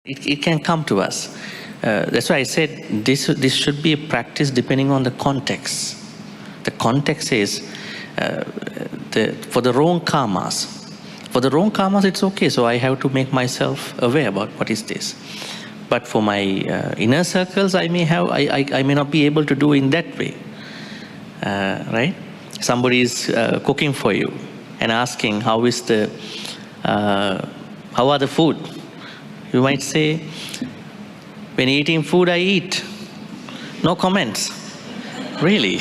It can come to us. That's why I said this should be a practice depending on the context. The context is for the wrong karmas. For the wrong karmas, it's okay. So I have to make myself aware about what is this. But for my inner circles, I may not be able to do in that way. Right? Somebody is cooking for you and asking how are the food. You might say, when eating food, I eat. No comments. Really?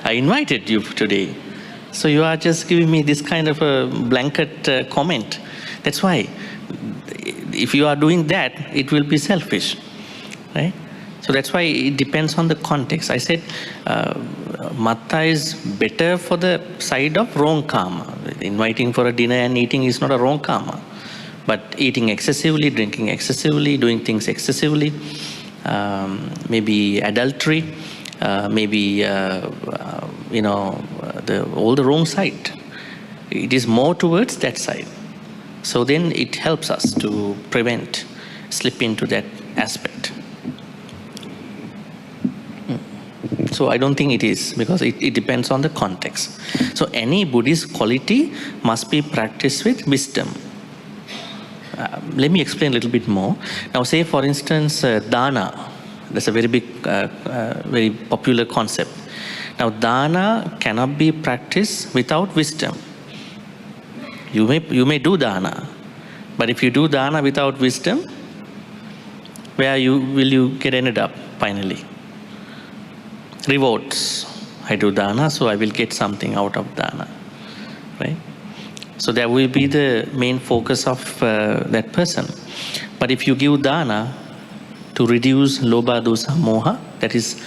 I invited you today. So you are just giving me this kind of a blanket comment. That's why, if you are doing that, it will be selfish. Right? So that's why it depends on the context. I said, Matta is better for the side of wrong karma. Inviting for a dinner and eating is not a wrong karma. But eating excessively, drinking excessively, doing things excessively, maybe adultery, maybe all the wrong side. It is more towards that side. So then it helps us to slip into that aspect. So I don't think it is, because it depends on the context. So any Buddhist quality must be practiced with wisdom. Let me explain a little bit more. Now, say for instance, dana. That's a very big, very popular concept. Now, dana cannot be practiced without wisdom. You may do dana, but if you do dana without wisdom, where will you get ended up finally? Rewards. I do dana, so I will get something out of dana, right? So that will be the main focus of that person. But if you give dana to reduce lobha, dosa, moha, that is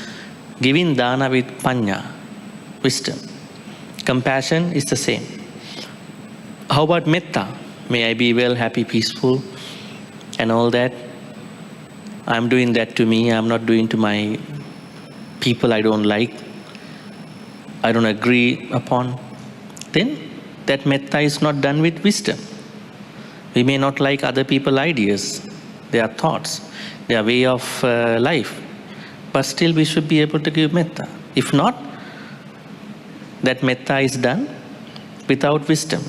giving dana with panya, wisdom. Compassion is the same. How about metta? May I be well, happy, peaceful, and all that. I'm doing that to me, I'm not doing to my people I don't like, I don't agree upon. Then that metta is not done with wisdom. We may not like other people's ideas, their thoughts, their way of life, but still we should be able to give metta. If not, that metta is done without wisdom.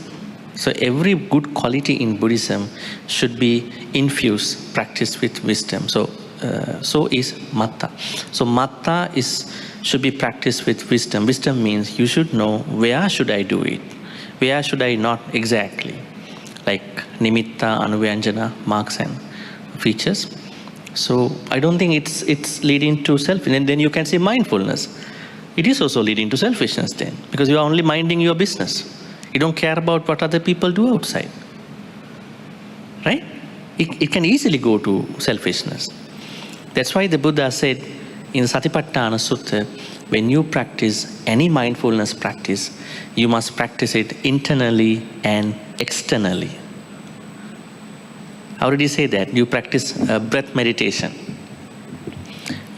So every good quality in Buddhism should be infused, practiced with wisdom. So is matta. So matta should be practiced with wisdom. Wisdom means you should know where should I do it, where should I not exactly, like nimitta, anuvyanjana, marks and features. So I don't think it's leading to selfishness. And then you can say mindfulness. It is also leading to selfishness then, because you are only minding your business. You don't care about what other people do outside. Right? It can easily go to selfishness. That's why the Buddha said in Satipatthana Sutta, when you practice any mindfulness practice, you must practice it internally and externally. How did he say that? You practice breath meditation.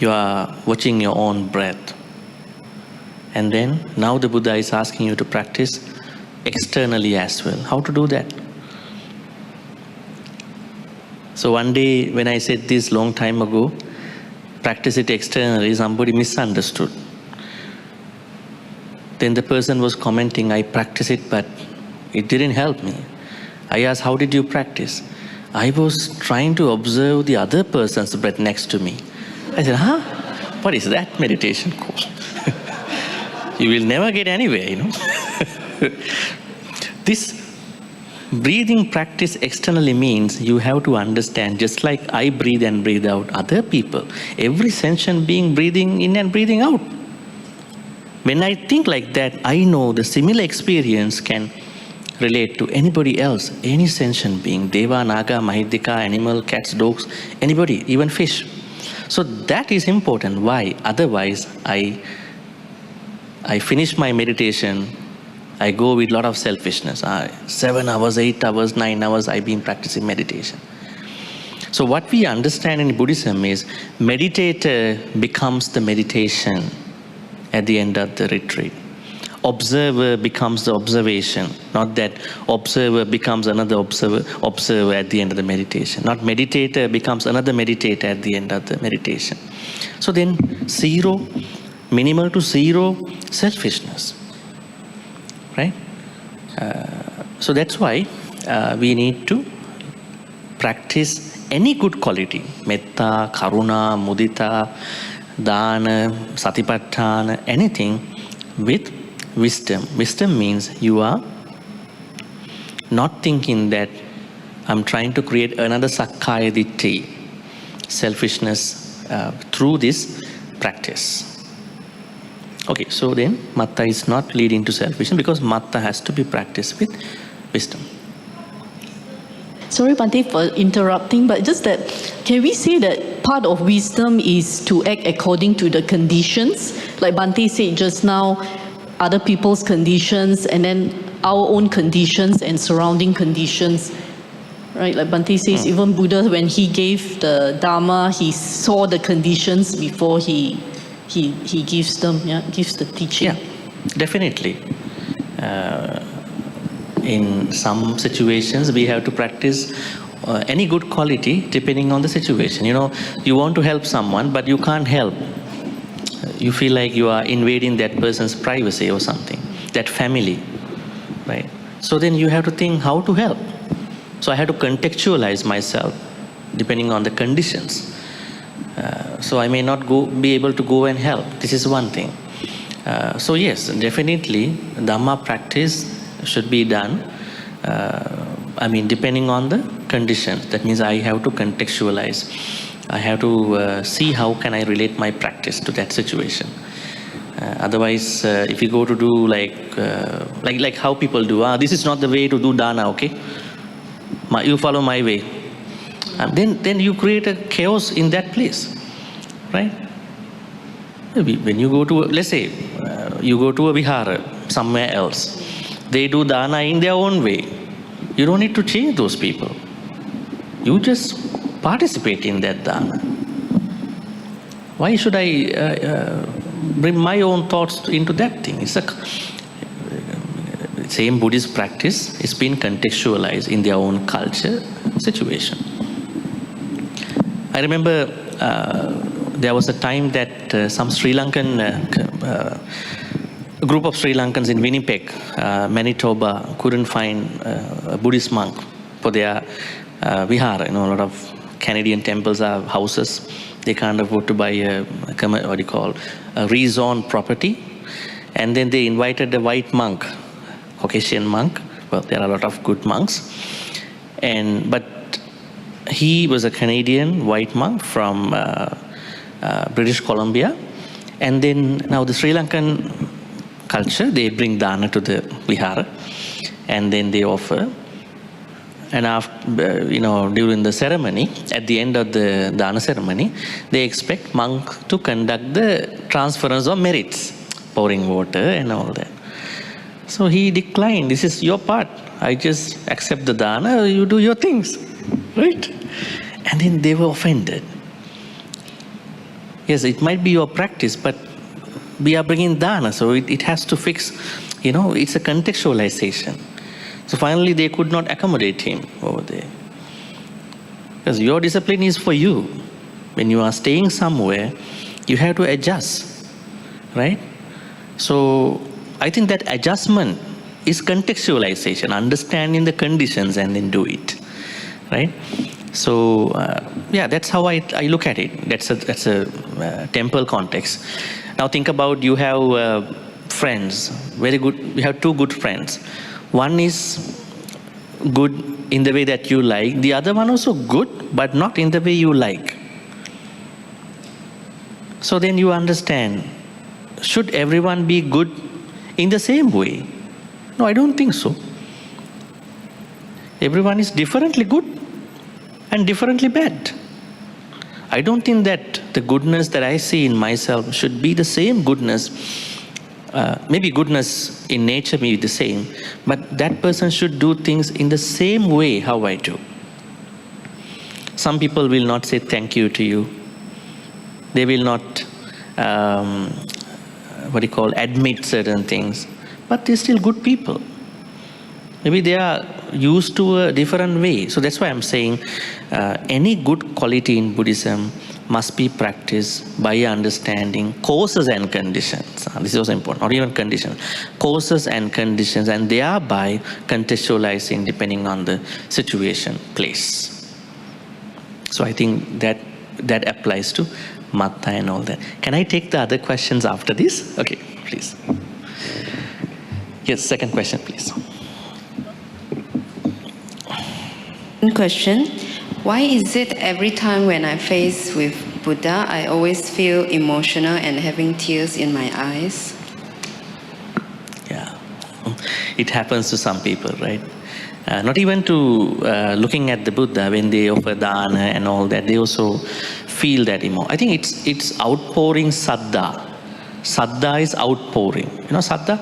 You are watching your own breath. And then now the Buddha is asking you to practice externally as well. How to do that? So one day when I said this long time ago, practice it externally, somebody misunderstood. Then the person was commenting, I practice it, but it didn't help me. I asked, how did you practice? I was trying to observe the other person's breath next to me. I said, what is that meditation called? You will never get anywhere, This breathing practice externally means you have to understand, just like I breathe and breathe out, other people, every sentient being breathing in and breathing out. When I think like that, I know the similar experience can relate to anybody else, any sentient being, Deva, Naga, Mahidika, animal, cats, dogs, anybody, even fish. So that is important. Why? Otherwise, I finish my meditation, I go with a lot of selfishness. 7 hours, 8 hours, 9 hours, I've been practicing meditation. So what we understand in Buddhism is meditator becomes the meditation at the end of the retreat. observer becomes the observation, not that observer becomes another observer at the end of the meditation, not meditator becomes another meditator at the end of the meditation. So then zero, minimal to zero selfishness, right? So that's why we need to practice any good quality, metta, karuna, mudita, dana, satipatthana, anything with wisdom. Wisdom means you are not thinking that I'm trying to create another sakkaya ditthi, selfishness, through this practice. Okay, so then Matta is not leading to selfishness because Matta has to be practiced with wisdom. Sorry, Bhante, for interrupting, but just that, can we say that part of wisdom is to act according to the conditions? Like Bhante said just now, other people's conditions and then our own conditions and surrounding conditions. Right, like Bhante says, even Buddha, when he gave the Dharma, he saw the conditions before he gives them, gives the teaching. Yeah, definitely. In some situations, we have to practice any good quality depending on the situation. You know, you want to help someone, but you can't help. You feel like you are invading that person's privacy or something, that family, right? So then you have to think how to help. So I have to contextualize myself depending on the conditions. So I may not be able to go and help. This is one thing. So yes, definitely Dhamma practice should be done, depending on the conditions. That means I have to contextualize. I have to see how can I relate my practice to that situation. Otherwise, if you go to do like how people do, this is not the way to do dana, okay? You follow my way. Then you create a chaos in that place, right? When you go to, let's say, you go to a Vihara somewhere else, they do dana in their own way. You don't need to change those people. You just participate in that dana. Why should I bring my own thoughts into that thing? It's a same Buddhist practice is being contextualized in their own culture situation. I remember there was a time that some Sri Lankan a group of Sri Lankans in Winnipeg, Manitoba, couldn't find a Buddhist monk for their Vihara. You know, a lot of Canadian temples are houses. They can't afford to buy a rezoned property. And then they invited a white monk, Caucasian monk. Well, there are a lot of good monks. But he was a Canadian white monk from British Columbia. And then now the Sri Lankan culture, they bring dana to the Vihara and then they offer. And after, during the ceremony, at the end of the dana ceremony, they expect monk to conduct the transference of merits, pouring water and all that. So he declined. This is your part. I just accept the dana, you do your things, right? And then they were offended. Yes, it might be your practice, but we are bringing dana, so it has to fix, it's a contextualization. So finally they could not accommodate him over there. Because your discipline is for you. When you are staying somewhere, you have to adjust, right? So I think that adjustment is contextualization, understanding the conditions and then do it, right? So that's how I look at it. That's a temple context. Now think about, you have friends, very good. You have two good friends. One is good in the way that you like. The other one also good, but not in the way you like. So then you understand, should everyone be good in the same way? No, I don't think so. Everyone is differently good and differently bad. I don't think that the goodness that I see in myself should be the same goodness. Maybe goodness in nature may be the same, but that person should do things in the same way how I do. Some people will not say thank you to you. They will not, admit certain things. but they're still good people. Maybe they are used to a different way. So that's why I'm saying any good quality in Buddhism must be practiced by understanding causes and conditions. This is also important, not even conditions. Causes and conditions, and thereby contextualizing depending on the situation, place. So I think that applies to Matta and all that. Can I take the other questions after this? Okay, please. Yes, second question, please. Question: why is it every time when I face with Buddha, I always feel emotional and having tears in my eyes? Yeah, it happens to some people, right? Not even to looking at the Buddha when they offer dana and all that, they also feel that emotion. I think it's outpouring saddha. Saddha is outpouring. You know saddha?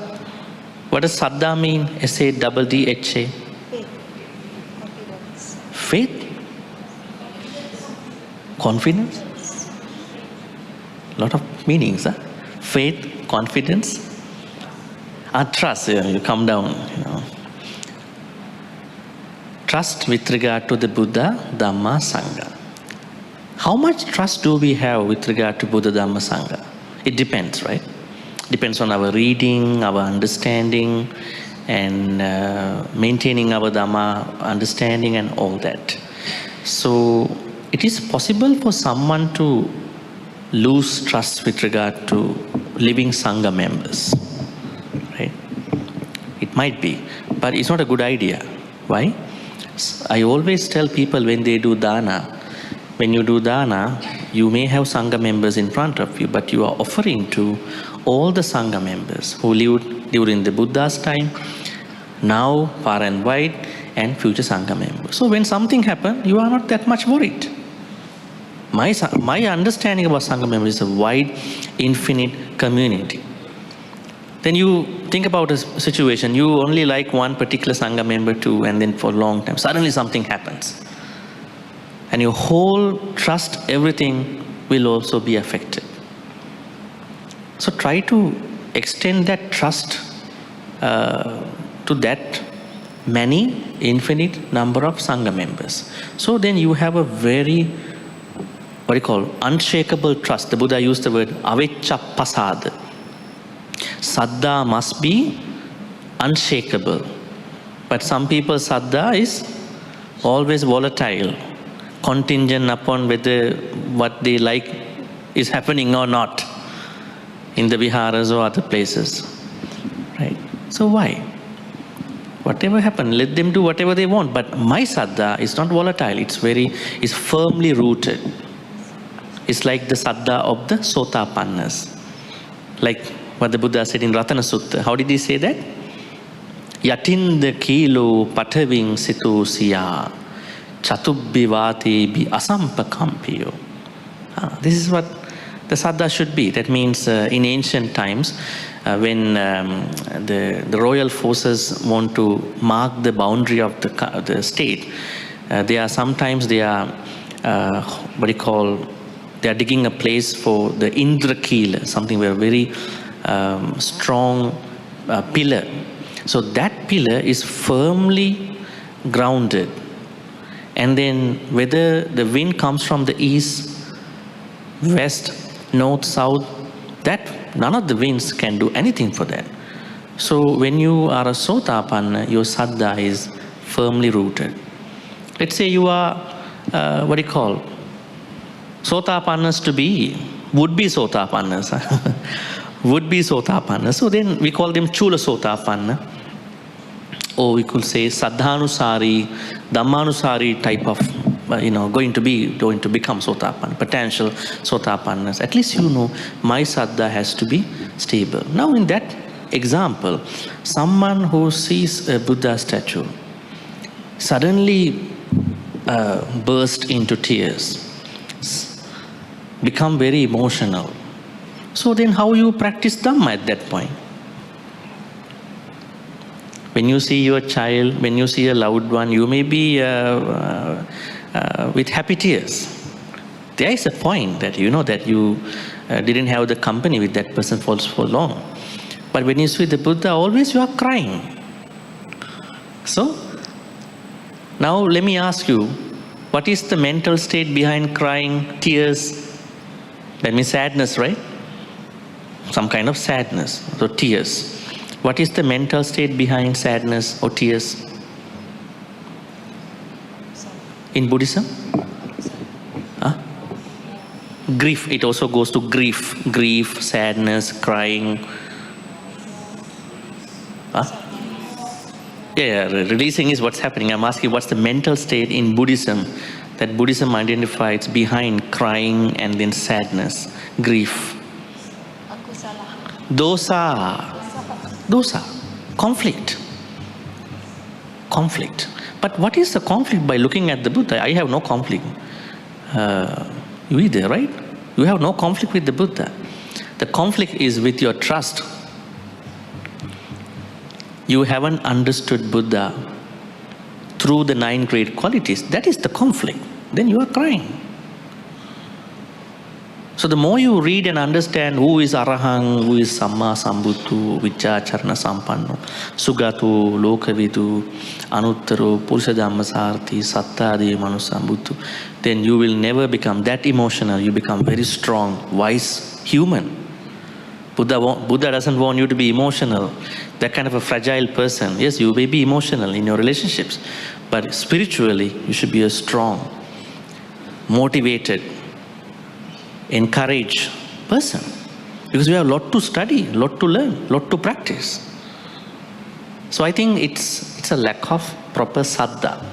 What does saddha mean? S-A-D-D-H-A. Faith? Confidence? Lot of meanings, huh? Faith, confidence, trust. You come down, you know. Trust with regard to the Buddha, Dhamma, Sangha. How much trust do we have with regard to Buddha, Dhamma, Sangha? It depends, right? Depends on our reading, our understanding, and maintaining our Dhamma understanding and all that. So it is possible for someone to lose trust with regard to living Sangha members, right? It might be, but it's not a good idea. Why? I always tell people when they do dana, when you do dana, you may have Sangha members in front of you, but you are offering to all the Sangha members who lived during the Buddha's time, now far and wide, and future Sangha members. So when something happens, you are not that much worried. My understanding about Sangha members is a wide, infinite community. Then you think about a situation, you only like one particular Sangha member too, and then for a long time, suddenly something happens. And your whole trust, everything will also be affected. So try to extend that trust to that many, infinite number of Sangha members. So then you have a very, unshakable trust. The Buddha used the word avecca pasada. Saddha must be unshakable. But some people's saddha is always volatile, contingent upon whether what they like is happening or not in the viharas or other places. Right? So why? Whatever happens, let them do whatever they want. But my saddha is not volatile. It's firmly rooted. It's like the saddha of the sotapannas. Like what the Buddha said in Ratana Sutta. How did he say that? Yatinda kilo pataving situ siya chatubhivati bi asampakampiyo. This is what the saddha should be. That means in ancient times, when the royal forces want to mark the boundary of the state, they are digging a place for the Indrakila, something where very strong pillar. So that pillar is firmly grounded. And then whether the wind comes from the east, west, north, south, that none of the winds can do anything for that. So when you are a sotapanna, your saddha is firmly rooted. Let's say you are, sotapannas to be, would-be sotapannas. Would-be sotapannas. So then we call them chula sotapanna. Or we could say saddhanusari, dhammanusari type of, going to become sotapanna, potential sotapannas. At least you know, my saddha has to be stable. Now in that example, someone who sees a Buddha statue suddenly burst into tears, become very emotional. So then how you practice Dhamma at that point? When you see your child, when you see a loved one, you may be with happy tears. There is a point that you know that you didn't have the company with that person for so long. But when you see the Buddha, always you are crying. So, now let me ask you, what is the mental state behind crying, tears? That means sadness, right? Some kind of sadness, so tears. What is the mental state behind sadness or tears? In Buddhism? Huh? Grief, it also goes to grief. Grief, sadness, crying. Huh? Yeah, releasing is what's happening. I'm asking what's the mental state in Buddhism that Buddhism identifies behind crying and then sadness, grief. Dosa. Conflict. But what is the conflict by looking at the Buddha? I have no conflict. You either, right? You have no conflict with the Buddha. The conflict is with your trust. You haven't understood Buddha through the 9 great qualities. That is the conflict. Then you are crying. So the more you read and understand who is Arahang, who is Samma Sambuddhu, Vichacharana Sampanno, Sugatu, Lokavidu, Anuttaro, Purusha Dhammasarthi, Sattadi, Manusambuddhu, then you will never become that emotional. You become very strong, wise human. Buddha doesn't want you to be emotional, that kind of a fragile person. Yes, you may be emotional in your relationships, but spiritually you should be a strong, motivated, encouraged person. Because we have a lot to study, a lot to learn, a lot to practice. So I think it's a lack of proper saddha.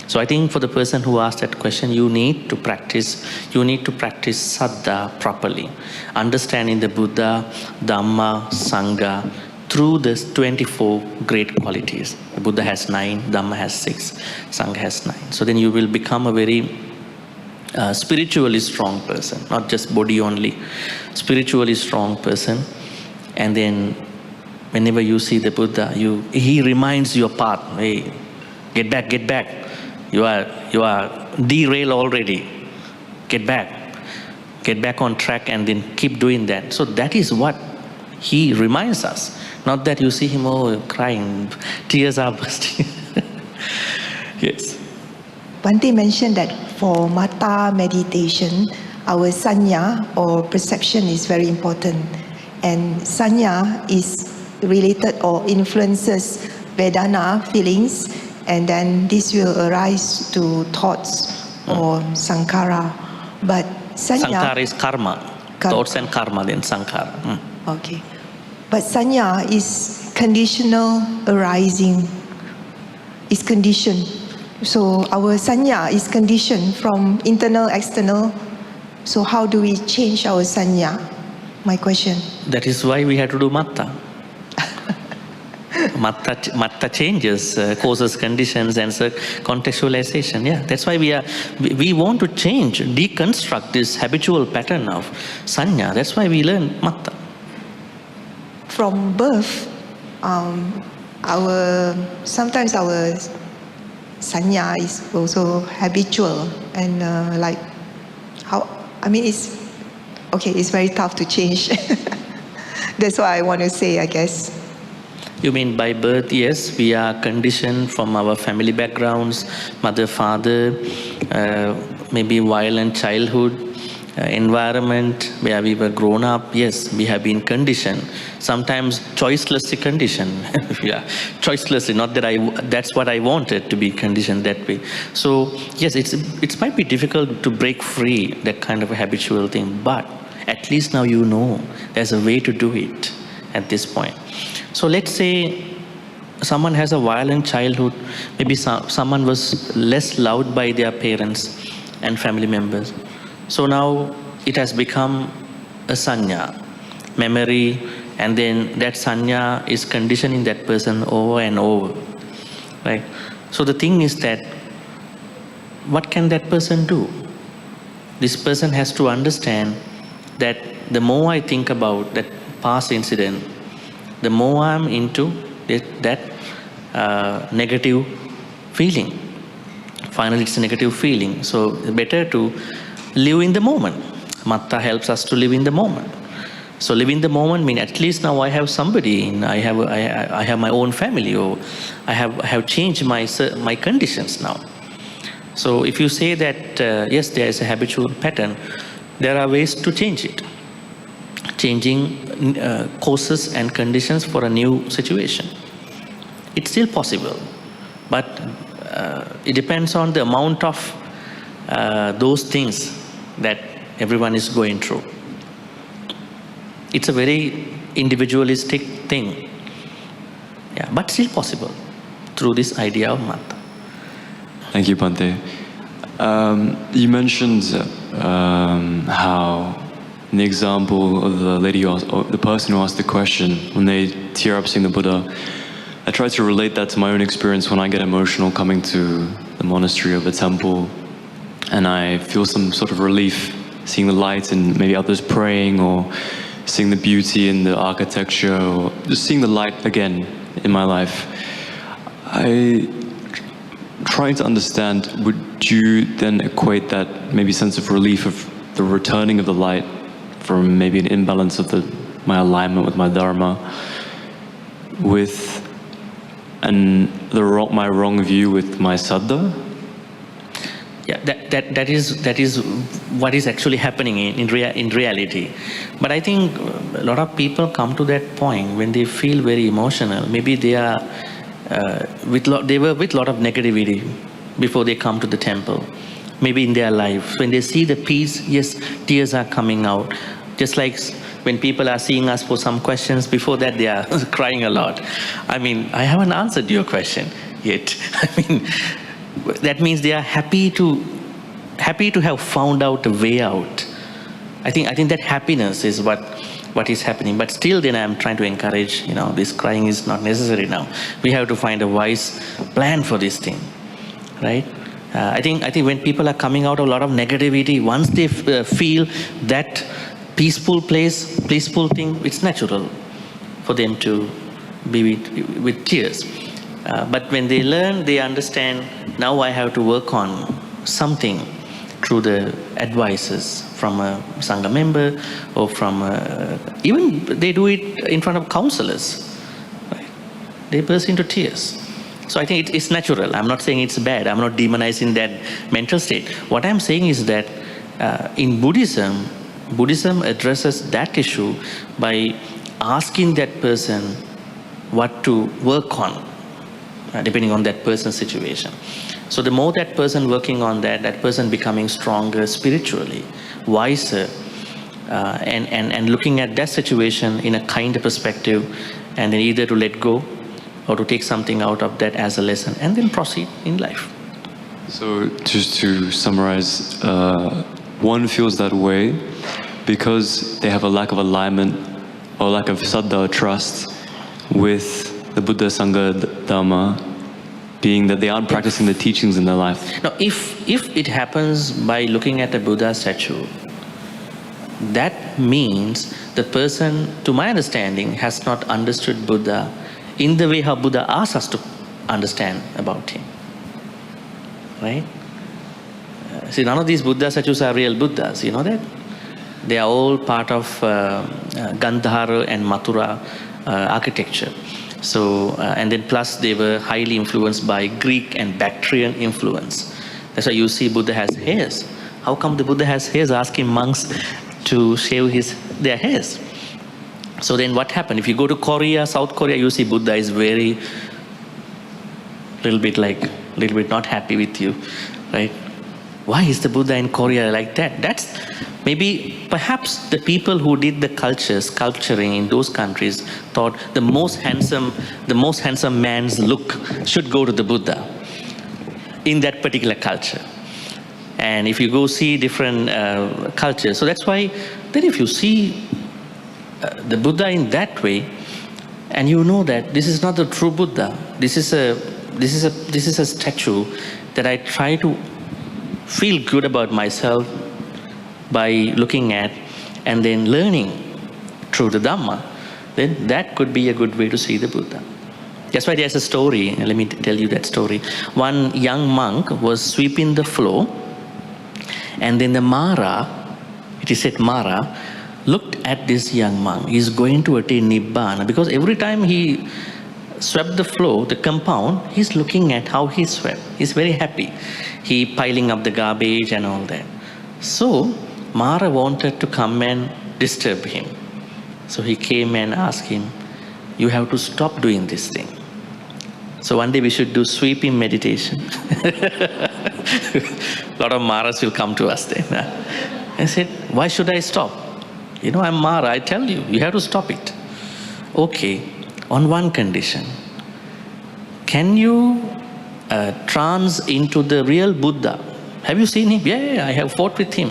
So I think for the person who asked that question, you need to practice saddha properly. Understanding the Buddha, Dhamma, Sangha through the 24 great qualities. The Buddha has 9, Dhamma has 6, Sangha has 9. So then you will become a very spiritually strong person, not just body only, spiritually strong person. And then whenever you see the Buddha, he reminds you of path. Hey, get back. You are derailed already. Get back on track and then keep doing that. So that is what he reminds us. Not that you see him crying, tears are bursting. Yes. Bhante mentioned that for Matta Meditation, our sanya or perception is very important. And sanya is related or influences Vedana, feelings, and then this will arise to thoughts or sankhara. But sanya... Sankhara is karma. Thoughts and karma, then sankhara. Okay. But sanya is conditional arising. It's conditioned. So our sanya is conditioned from internal, external. So how do we change our sanya? My question. That is why we have to do matta. Matta changes, causes, conditions, and contextualization. Yeah, that's why we want to change, deconstruct this habitual pattern of sanya. That's why we learn matta. From birth, sometimes our sanya is also habitual and it's very tough to change. That's what I want to say, I guess. You mean by birth? Yes, we are conditioned from our family backgrounds, mother, father, maybe violent childhood, environment where we were grown up. Yes, we have been conditioned. Sometimes choicelessly conditioned. Yeah, choicelessly. Not that that's what I wanted, to be conditioned that way. So yes, it might be difficult to break free that kind of a habitual thing, but at least now you know there's a way to do it at this point. So let's say someone has a violent childhood, maybe someone was less loved by their parents and family members. So now it has become a sanya, memory, and then that sanya is conditioning that person over and over, right? So the thing is that, what can that person do? This person has to understand that the more I think about that past incident, the more I'm into that negative feeling. Finally, it's a negative feeling. So better to live in the moment. Matta helps us to live in the moment. So live in the moment means at least now I have somebody, I have my own family, or I have changed my conditions now. So if you say that yes, there is a habitual pattern, there are ways to change it. Changing causes and conditions for a new situation. It's still possible, but it depends on the amount of those things that everyone is going through. It's a very individualistic thing, yeah, but still possible through this idea of Matta. Thank you, Bhante. You mentioned how in the example of the lady or the person who asked the question, when they tear up seeing the Buddha, I try to relate that to my own experience when I get emotional coming to the monastery or the temple, and I feel some sort of relief seeing the light and maybe others praying, or seeing the beauty in the architecture, or just seeing the light again in my life. Trying to understand, would you then equate that maybe sense of relief of the returning of the light from maybe an imbalance of my alignment with my Dharma with my wrong view with my Saddha? Yeah, that is what is actually happening in reality. But I think a lot of people come to that point when they feel very emotional. Maybe they are they were with a lot of negativity before they come to the temple. Maybe in their life, when they see the peace, yes, tears are coming out. Just like when people are seeing us for some questions, before that they are crying a lot. I mean, I haven't answered your question yet. I mean, that means they are happy to have found out a way out. I think that happiness is what is happening. But still, then I'm trying to encourage, this crying is not necessary now. We have to find a wise plan for this thing, right? I think when people are coming out of a lot of negativity, once they feel that peaceful thing, it's natural for them to be with tears. But when they learn, they understand, now I have to work on something through the advices from a Sangha member, or from even they do it in front of counselors. Right? They burst into tears. So I think it's natural. I'm not saying it's bad. I'm not demonizing that mental state. What I'm saying is that in Buddhism addresses that issue by asking that person what to work on, depending on that person's situation. So the more that person working on that person becoming stronger spiritually, wiser, and looking at that situation in a kinder perspective, and then either to let go or to take something out of that as a lesson, and then proceed in life. So just to summarize, one feels that way because they have a lack of alignment or lack of saddha, trust with the Buddha, Sangha, Dhamma, being that they aren't practicing the teachings in their life. Now, if it happens by looking at a Buddha statue, that means the person, to my understanding, has not understood Buddha in the way how Buddha asks us to understand about him. Right? See, none of these Buddha statues are real Buddhas, you know that? They are all part of Gandhara and Mathura architecture. So, and then plus they were highly influenced by Greek and Bactrian influence. That's why you see Buddha has hairs. How come the Buddha has hairs? Asking monks to shave their hairs. So then what happened? If you go to Korea, South Korea, you see Buddha is little bit not happy with you, right? Why is the Buddha in Korea like that? That's maybe, perhaps the people who did the sculpturing in those countries thought the most handsome man's look should go to the Buddha in that particular culture. And if you go see different cultures, so that's why then if you see the Buddha in that way, and you know that this is not the true Buddha, this is a statue that I try to feel good about myself by looking at and then learning through the Dhamma, then that could be a good way to see the Buddha. That's why there's a story, and let me tell you that story. One young monk was sweeping the floor, and then the Mara, it is said Mara, looked at this young monk. He's going to attain Nibbana, because every time he swept the floor, the compound, he's looking at how he swept. He's very happy. He piling up the garbage and all that. So Mara wanted to come and disturb him. So he came and asked him, you have to stop doing this thing. So one day we should do sweeping meditation. A lot of Maras will come to us then. I said, why should I stop? You know, I'm Mara, I tell you, you have to stop it. Okay, on one condition. Can you trance into the real Buddha? Have you seen him? Yeah, I have fought with him.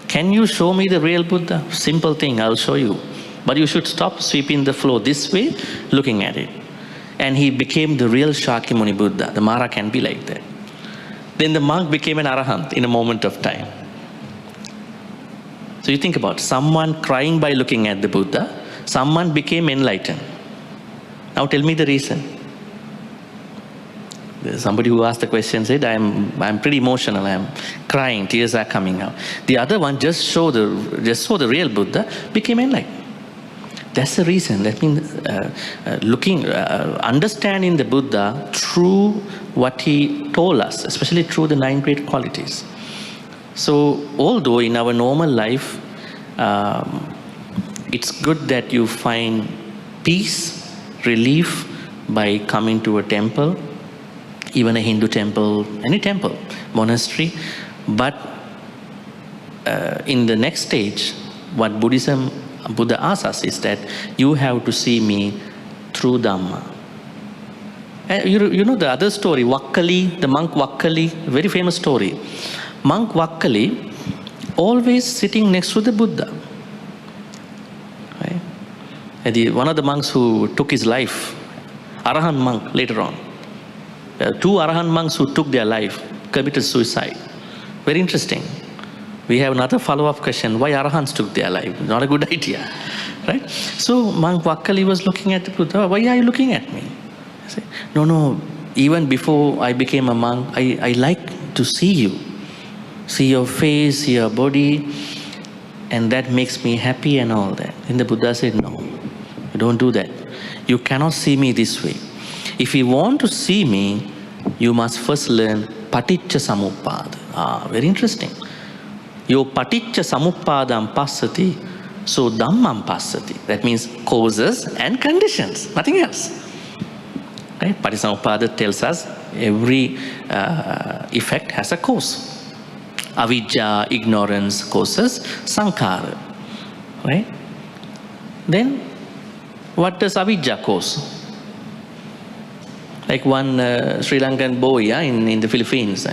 Can you show me the real Buddha? Simple thing, I'll show you. But you should stop sweeping the floor this way, looking at it. And he became the real Shakyamuni Buddha. The Mara can be like that. Then the monk became an Arahant in a moment of time. So you think about someone crying by looking at the Buddha, someone became enlightened. Now tell me the reason. There's somebody who asked the question said, I'm pretty emotional, I'm crying, tears are coming out. The other one just saw the real Buddha, became enlightened. That's the reason. That means understanding the Buddha through what he told us, especially through the 9 great qualities. So although in our normal life, it's good that you find peace, relief by coming to a temple, even a Hindu temple, any temple, monastery. But in the next stage, what Buddha asks us is that you have to see me through Dhamma. You know the other story, Vakkali, the monk Vakkali, very famous story. Monk Vakkali always sitting next to the Buddha. Right? And one of the monks who took his life, Arahant monk later on. 2 Arahant monks who took their life, committed suicide. Very interesting. We have another follow-up question, why Arahants took their life? Not a good idea, right? So monk Vakkali was looking at the Buddha, why are you looking at me? I said, no, even before I became a monk, I like to see you. See your face, see your body, and that makes me happy and all that. And the Buddha said, no, you don't do that. You cannot see me this way. If you want to see me, you must first learn Paticca Samuppada. Very interesting. Yo Paticca Samuppadam Passati, so Dhammam Passati. That means causes and conditions, nothing else. Right? Paticca tells us every effect has a cause. Avidya, ignorance causes sankhara. Right? Then, what does avidya cause? Like one Sri Lankan boy in the Philippines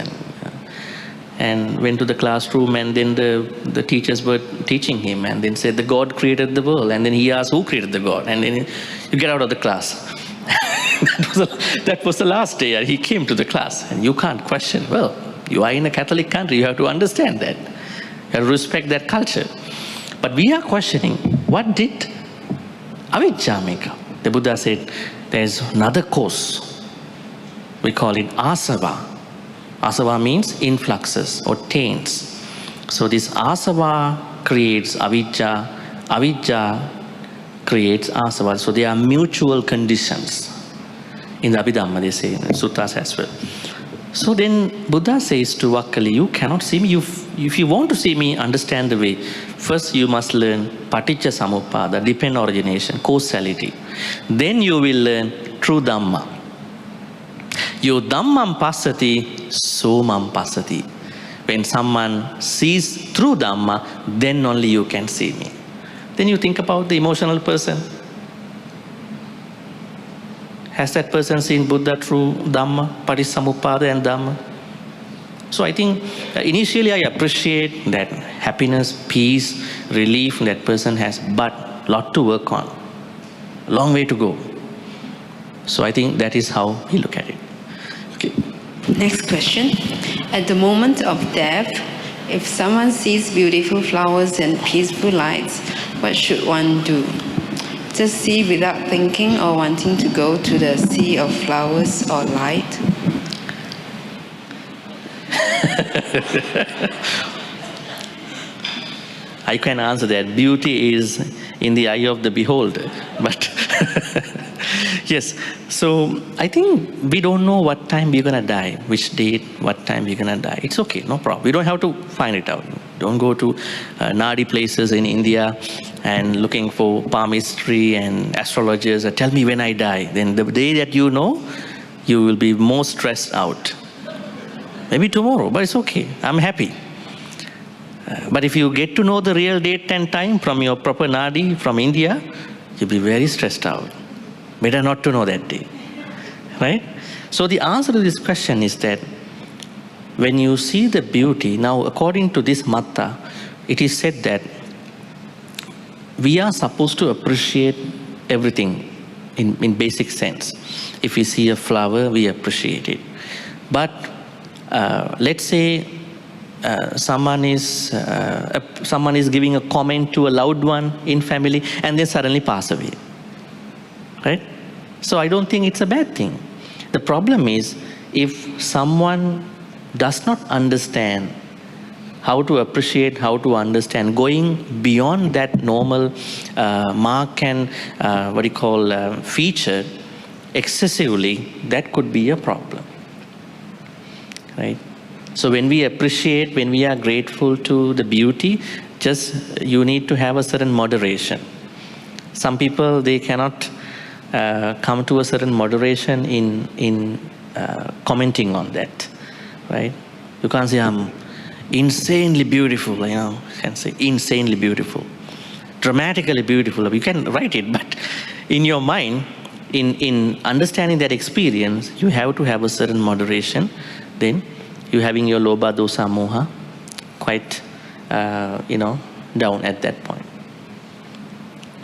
and went to the classroom, and then the teachers were teaching him and then said the God created the world, and then he asked who created the God, and then you get out of the class. That was the last day he came to the class, and you can't question, well, you are in a Catholic country, you have to understand that. You have to respect that culture. But we are questioning, what did avidya make up? The Buddha said, there's another cause. We call it asava. Asava means influxes or taints. So this asava creates avidya, avidya creates asava. So they are mutual conditions. In the Abhidhamma they say, in the suttas as well. So then Buddha says to Vakkali, you cannot see me. If you want to see me, understand the way. First you must learn Paticca Samuppada, dependent origination, causality. Then you will learn true Dhamma. Yo Dhammam Passati, Somam Passati. When someone sees through Dhamma, then only you can see me. Then you think about the emotional person. Has that person seen Buddha through Dhamma, Paticcasamuppada and Dhamma? So I think initially I appreciate that happiness, peace, relief that person has, but a lot to work on. Long way to go. So I think that is how we look at it. Okay. Next question. At the moment of death, if someone sees beautiful flowers and peaceful lights, what should one do? Just see without thinking or wanting to go to the sea of flowers or light? I can answer that. Beauty is in the eye of the beholder. But yes, so I think we don't know what time we're going to die, which date, what time we're going to die. It's okay, no problem. We don't have to find it out. Don't go to Nadi places in India and looking for palmistry and astrologers. Tell me when I die. Then the day that you know, you will be more stressed out. Maybe tomorrow, but it's okay. I'm happy. But if you get to know the real date and time from your proper Nadi from India, you'll be very stressed out. Better not to know that day. Right? So the answer to this question is that when you see the beauty, now according to this Matta, it is said that we are supposed to appreciate everything in basic sense. If we see a flower, we appreciate it. But let's say someone is giving a comment to a loved one in family and then suddenly pass away. Right? So I don't think it's a bad thing. The problem is if someone does not understand how to appreciate, how to understand, going beyond that normal mark and feature excessively, that could be a problem. Right? So when we appreciate, when we are grateful to the beauty, just you need to have a certain moderation. Some people, they cannot come to a certain moderation in commenting on that, right? You can't say I'm insanely beautiful, you can say insanely beautiful, dramatically beautiful. You can write it, but in your mind, in understanding that experience, you have to have a certain moderation. Then you're having your lobha, dosa, moha quite, down at that point.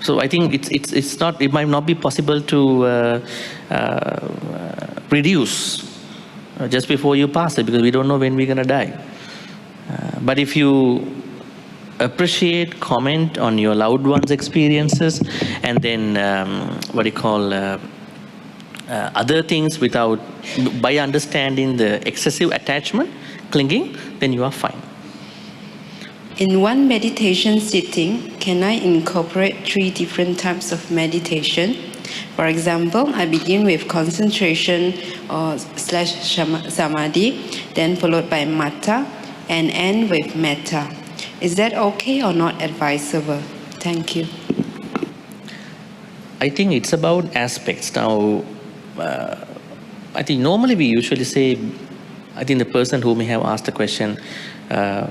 So I think it's not. It might not be possible to reduce just before you pass it, because we don't know when we're gonna die. But if you appreciate, comment on your loved ones' experiences, and then other things by understanding the excessive attachment, clinging, then you are fine. In one meditation sitting, can I incorporate 3 different types of meditation? For example, I begin with concentration or /samadhi, then followed by Matta, and end with Metta. Is that okay or not advisable? Thank you. I think it's about aspects. Now, I think normally we usually say, I think the person who may have asked the question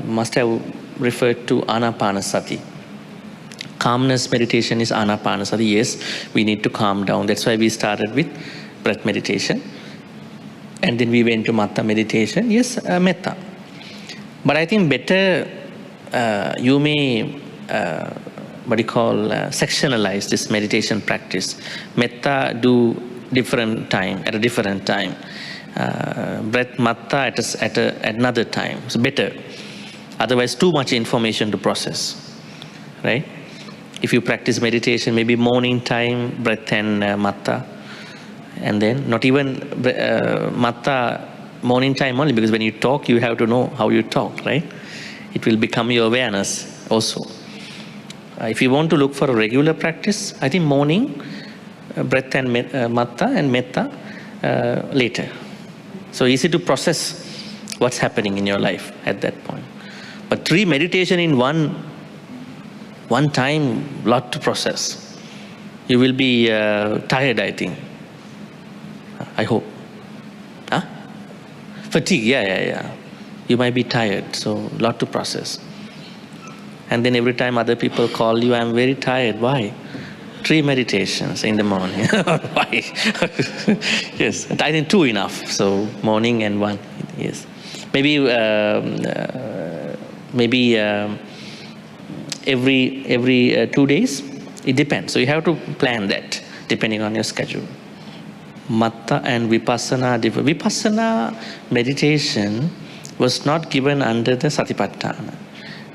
must have referred to Anapanasati. Calmness meditation is Anapanasati. Yes, we need to calm down. That's why we started with breath meditation. And then we went to Matta meditation. Yes, Metta. But I think better you may, sectionalize this meditation practice. Metta do different time, at a different time. Breath Matta at another time. It's better. Otherwise, too much information to process, right? If you practice meditation, maybe morning time, breath and Matta, and then not even Matta morning time only, because when you talk, you have to know how you talk, right? It will become your awareness also. If you want to look for a regular practice, I think morning, breath and Matta and Metta later. So easy to process what's happening in your life at that point. But 3 meditation in one time, lot to process. You will be tired, I think. I hope. Huh? Fatigue, yeah. You might be tired, so lot to process. And then every time other people call you, I'm very tired. Why? 3 meditations in the morning. Why? Yes, I think 2 enough. So morning and 1. Yes, maybe every 2 days. It depends. So you have to plan that depending on your schedule. Matta and Vipassana. Vipassana meditation was not given under the Satipatthana.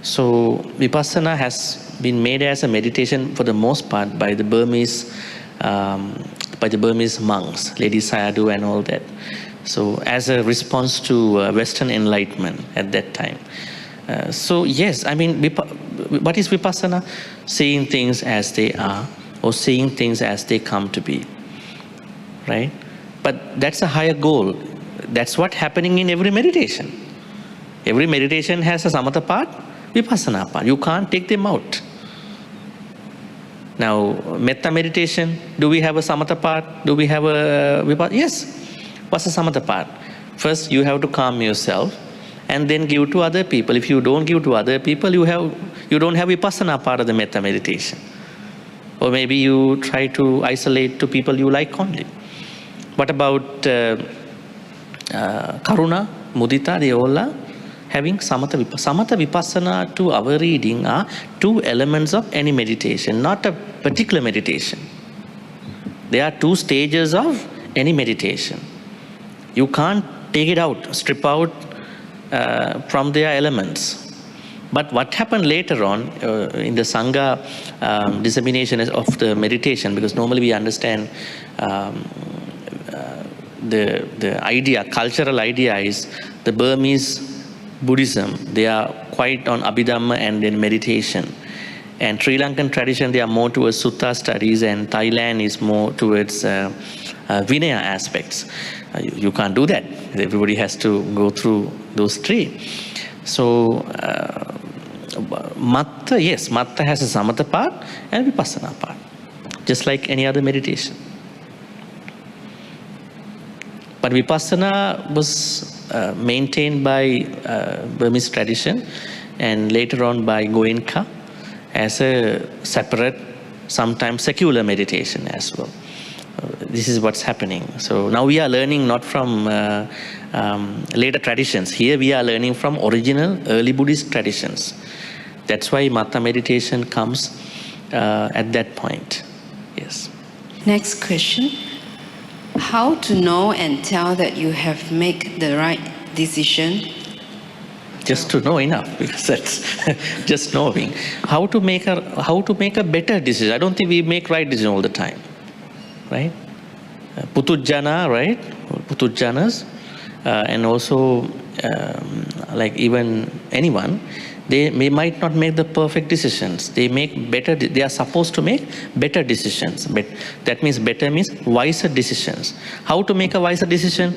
So Vipassana has been made as a meditation for the most part by the Burmese monks, Lady Sayadaw and all that. So as a response to Western enlightenment at that time. So yes, I mean what is vipassana? Seeing things as they are, or seeing things as they come to be, right? But that's a higher goal. That's what's happening in every meditation. Every meditation has a samatha part, vipassana part. You can't take them out. Now, metta meditation, do we have a samatha part? Do we have a vipassana? Yes. What's the samatha part? First, you have to calm yourself and then give to other people. If you don't give to other people, you don't have vipassana part of the metta meditation. Or maybe you try to isolate to people you like only. What about karuna, mudita? They all are having samatha vipassana. Samatha vipassana to our reading are two elements of any meditation, not a particular meditation. There are two stages of any meditation. You can't take it out, strip out from their elements. But what happened later on in the Sangha dissemination of the meditation, because normally we understand the idea, cultural idea is the Burmese Buddhism, they are quite on Abhidhamma and then meditation. And Sri Lankan tradition, they are more towards Sutta studies, and Thailand is more towards Vinaya aspects. You can't do that. Everybody has to go through those three. So, Matta, yes, Matta has a samatha part and vipassana part, just like any other meditation. But vipassana was maintained by Burmese tradition and later on by Goenka as a separate, sometimes secular meditation as well. This is what's happening. So now we are learning not from later traditions. Here we are learning from original early Buddhist traditions. That's why Matta meditation comes at that point. Yes. Next question. How to know and tell that you have made the right decision? Just to know enough, because that's just knowing. How to make a better decision. I don't think we make right decision all the time. Right? Putujjana, right? Putujjanas, and also like even anyone, they might not make the perfect decisions. They make better. They are supposed to make better decisions. But that means better means wiser decisions. How to make a wiser decision?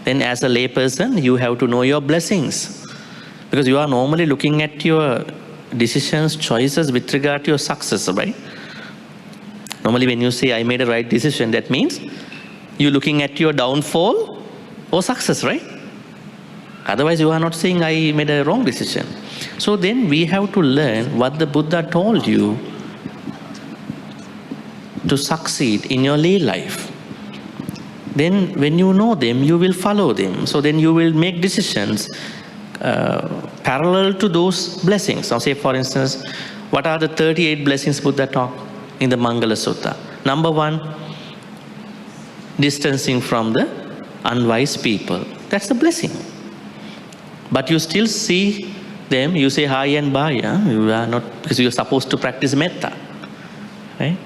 Then, as a layperson, you have to know your blessings, because you are normally looking at your decisions, choices with regard to your success, right? Normally when you say, I made a right decision, that means you're looking at your downfall or success, right? Otherwise, you are not saying, I made a wrong decision. So then we have to learn what the Buddha told you to succeed in your lay life. Then when you know them, you will follow them. So then you will make decisions parallel to those blessings. Now say, for instance, what are the 38 blessings Buddha taught in the Mangala Sutta? Number 1, distancing from the unwise people. That's the blessing. But you still see them, you say hi and bāhiya, you are not, because you are supposed to practice metta. Right?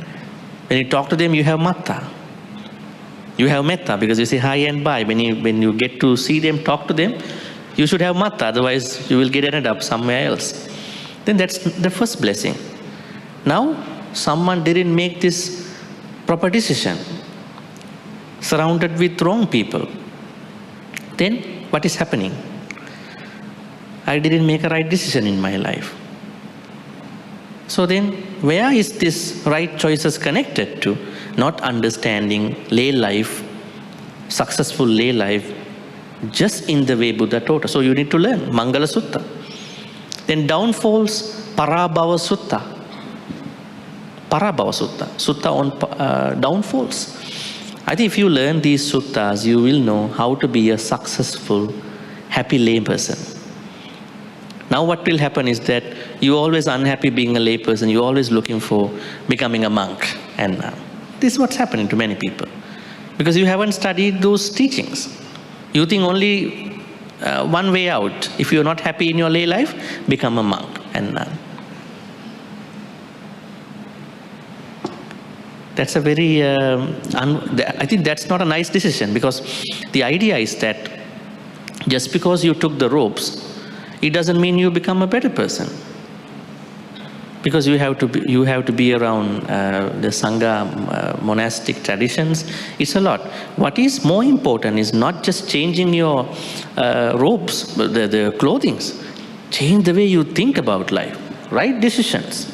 When you talk to them, you have matta. You have metta because you say hi and bye. When you get to see them, talk to them, you should have matta, otherwise you will get ended up somewhere else. Then that's the first blessing. Now, someone didn't make this proper decision, surrounded with wrong people. Then what is happening? I didn't make a right decision in my life. So then, where is this right choices connected to? Not understanding lay life, successful lay life, just in the way Buddha taught us. So you need to learn Mangala Sutta. Then downfalls, Parabhava Sutta. Parabhava Sutta. Sutta on downfalls. I think if you learn these suttas, you will know how to be a successful, happy lay person. Now what will happen is that you're always unhappy being a lay person. You're always looking for becoming a monk. And this is what's happening to many people. Because you haven't studied those teachings. You think only one way out. If you're not happy in your lay life, become a monk and nun. That's a very, I think that's not a nice decision, because the idea is that just because you took the robes, it doesn't mean you become a better person. Because you have to be around the Sangha monastic traditions. It's a lot. What is more important is not just changing your robes, the clothings. Change the way you think about life. Right decisions.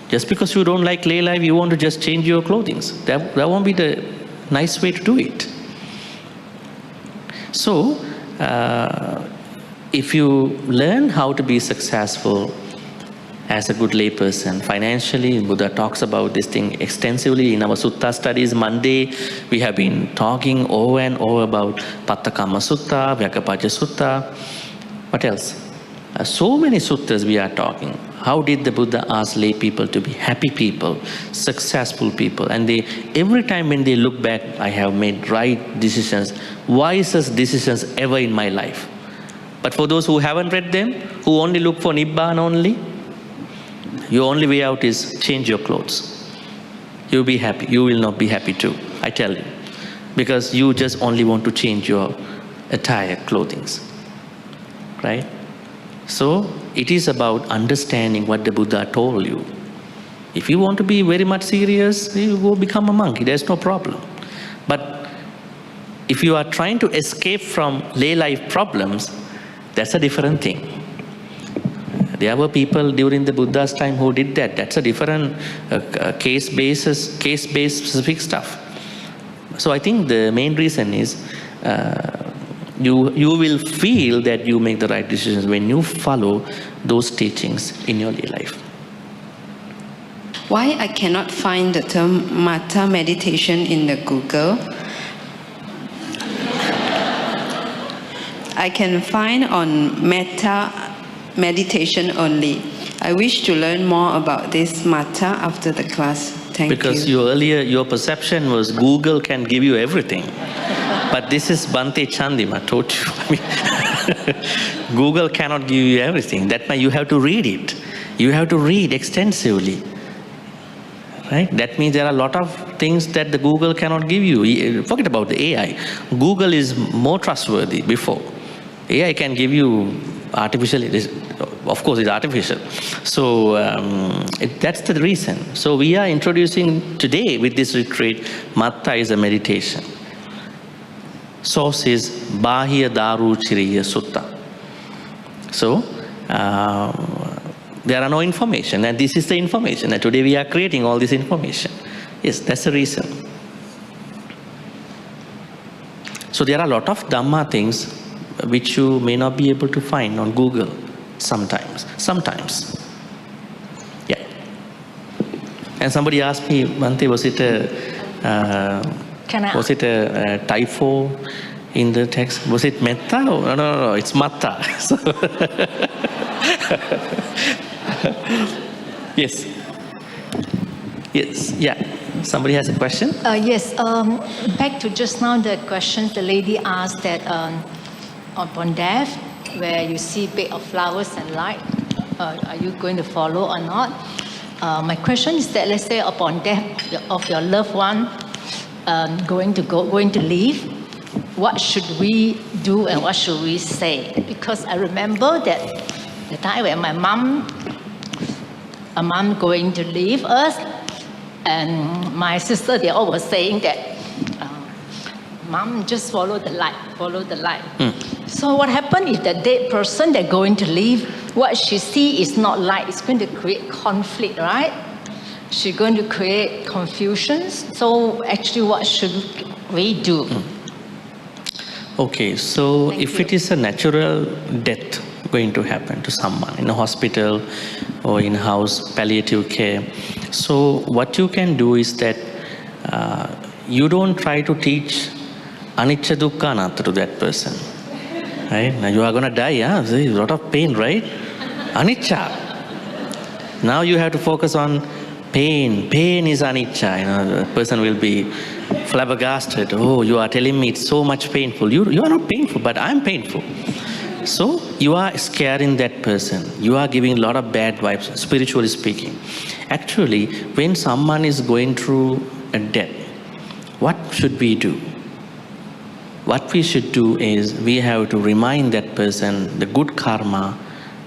Just because you don't like lay life, you want to just change your clothings. That won't be the nice way to do it. So, if you learn how to be successful as a good layperson, financially, Buddha talks about this thing extensively in our sutta studies. Monday, we have been talking over and over about Pattakamma Sutta, Vyakapaja Sutta. What else? So many suttas we are talking. How did the Buddha ask lay people to be happy people, successful people? And every time when they look back, I have made right decisions, wisest decisions ever in my life. But for those who haven't read them, who only look for Nibbana only, your only way out is change your clothes. You'll be happy. You will not be happy too, I tell you. Because you just only want to change your attire, clothings. Right? So, it is about understanding what the Buddha told you. If you want to be very much serious, you go become a monk. There's no problem. But if you are trying to escape from lay life problems, that's a different thing. There were people during the Buddha's time who did that. That's a different case-based specific stuff. So I think the main reason is you will feel that you make the right decisions when you follow those teachings in your daily life. Why I cannot find the term Matta Meditation in the Google? I can find on Matta Meditation only. I wish to learn more about this Matta after the class. Thank you. Because your perception was Google can give you everything. But this is Bhante Chandima told you. Google cannot give you everything. That's why you have to read it. You have to read extensively. Right? That means there are a lot of things that the Google cannot give you. Forget about the AI. Google is more trustworthy before. AI can give you artificial, of course it's artificial. So that's the reason. So we are introducing today with this retreat, Matta is a meditation. Source is Bāhiya Daru Chiriya Sutta. So there are no information, and this is the information. And today we are creating all this information. Yes, that's the reason. So there are a lot of Dhamma things which you may not be able to find on Google sometimes. Yeah. And somebody asked me, Bhante, was it a typo in the text? Was it metta? No, it's matta. So yes. Yes, yeah. Somebody has a question? Yes, back to just now the question the lady asked that upon death, where you see bed of flowers and light, are you going to follow or not? My question is that, let's say upon death of your loved one, going to leave, what should we do and what should we say? Because I remember that the time when my mom going to leave us, and my sister, they all were saying that, Mom, just follow the light. So what happened if the dead person they're going to leave, what she see is not light, it's going to create conflict, right? She's going to create confusions. So actually, what should we do? Okay, so if it is a natural death going to happen to someone in a hospital or in house palliative care, so what you can do is that you don't try to teach anicca dukkha anatta to that person. Right? Now you are going to die, there's a lot of pain, right? Anicca. Now you have to focus on pain. Pain is anicca. The person will be flabbergasted. Oh, you are telling me it's so much painful. You are not painful, but I'm painful. So you are scaring that person. You are giving a lot of bad vibes, spiritually speaking. Actually, when someone is going through a death, what should we do? what we should do is we have to remind that person the good karma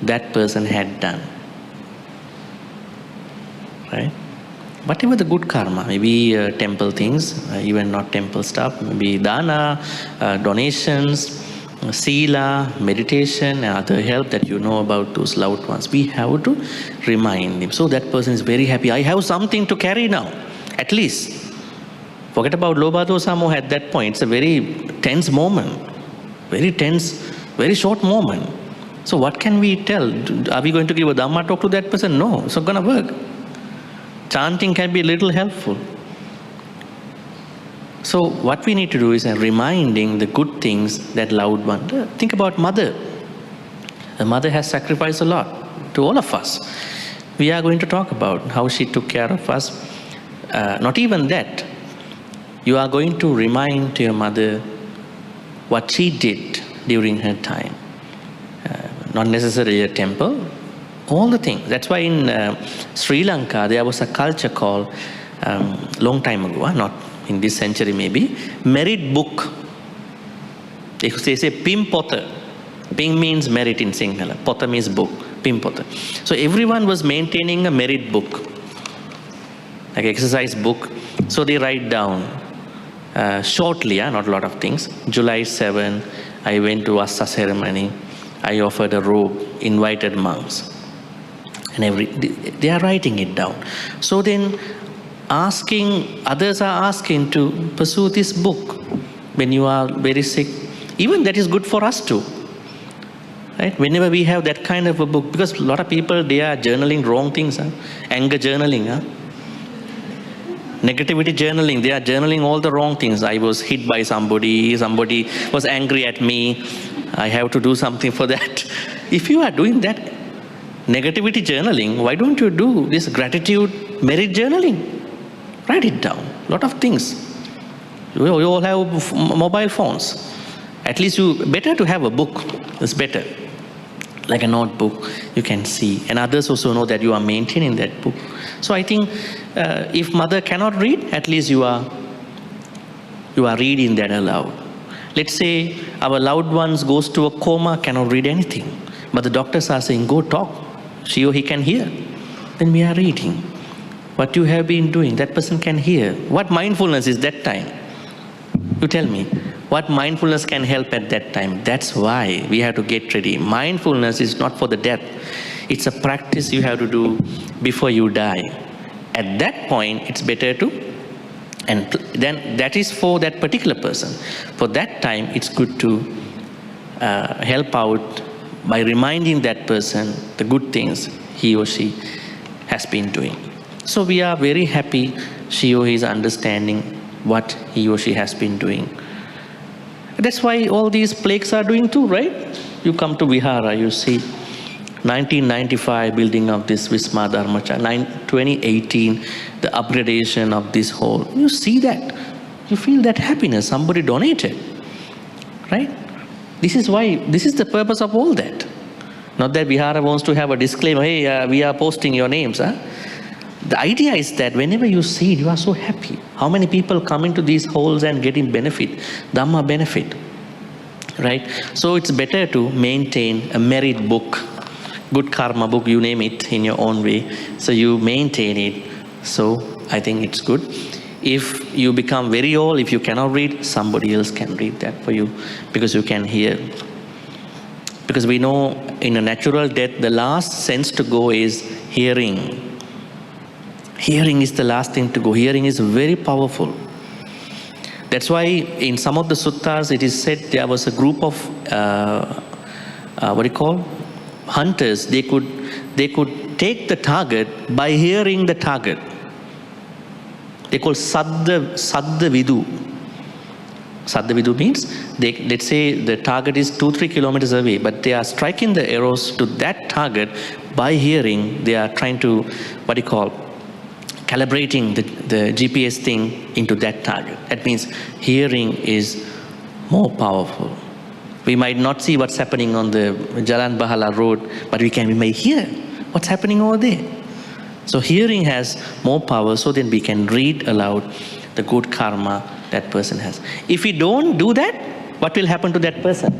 that person had done. Right? Whatever the good karma, maybe temple things, even not temple stuff, maybe dana, donations, sila, meditation, and other help that you know about those loved ones. We have to remind him. So that person is very happy. I have something to carry now, at least. Forget about Lobha Dosa Moha at that point. It's a very tense moment. Very tense, very short moment. So what can we tell? Are we going to give a Dhamma talk to that person? No, it's not going to work. Chanting can be a little helpful. So what we need to do is reminding the good things that loved one. Think about mother. The mother has sacrificed a lot to all of us. We are going to talk about how she took care of us. Not even that. You are going to remind your mother what she did during her time. Not necessarily a temple, all the things. That's why in Sri Lanka there was a culture called, long time ago, not in this century maybe, merit book. They say Pim Pota. Pim means merit in Sinhala. Pota means book. Pim Pota. So everyone was maintaining a merit book, like exercise book. So they write down shortly, not a lot of things. July 7, I went to Asa ceremony. I offered a robe, invited monks. And they are writing it down. So then others are asking to pursue this book when you are very sick. Even that is good for us too. Right? Whenever we have that kind of a book, because a lot of people, they are journaling wrong things. Anger journaling. Negativity journaling, they are journaling all the wrong things. I was hit by somebody was angry at me, I have to do something for that. If you are doing that negativity journaling, why don't you do this gratitude merit journaling? Write it down, a lot of things. You all have mobile phones. At least better to have a book, it's better. Like a notebook, you can see. And others also know that you are maintaining that book. So I think if mother cannot read, at least you are reading that aloud. Let's say our loved ones goes to a coma, cannot read anything. But the doctors are saying, go talk. She or he can hear. Then we are reading. What you have been doing, that person can hear. What mindfulness is that time? You tell me. What mindfulness can help at that time? That's why we have to get ready. Mindfulness is not for the death. It's a practice you have to do before you die. At that point, it's better to, and then that is for that particular person. For that time, it's good to help out by reminding that person the good things he or she has been doing. So we are very happy she or he is understanding what he or she has been doing. That's why all these plagues are doing too, right? You come to Vihara, you see 1995 building of this Visma Dharmachala, 2018 the upgradation of this whole. You see that, you feel that happiness. Somebody donated, right? This is why, this is the purpose of all that. Not that Vihara wants to have a disclaimer, hey, we are posting your names. The idea is that whenever you see it, you are so happy. How many people come into these holes and getting benefit, Dhamma benefit, right? So it's better to maintain a merit book, good karma book, you name it in your own way. So you maintain it. So I think it's good. If you become very old, if you cannot read, somebody else can read that for you because you can hear. Because we know in a natural death, the last sense to go is hearing. Hearing is the last thing to go. Hearing is very powerful. That's why in some of the suttas it is said there was a group of hunters. They could take the target by hearing the target. They call Saddha Vidu. Saddha Vidu means let's say the target is 2-3 kilometers away, but they are striking the arrows to that target by hearing. They are trying to calibrating the GPS thing into that target. That means hearing is more powerful. We might not see what's happening on the Jalan Bahala road, but we may hear what's happening over there. So hearing has more power, so then we can read aloud the good karma that person has. If we don't do that, what will happen to that person?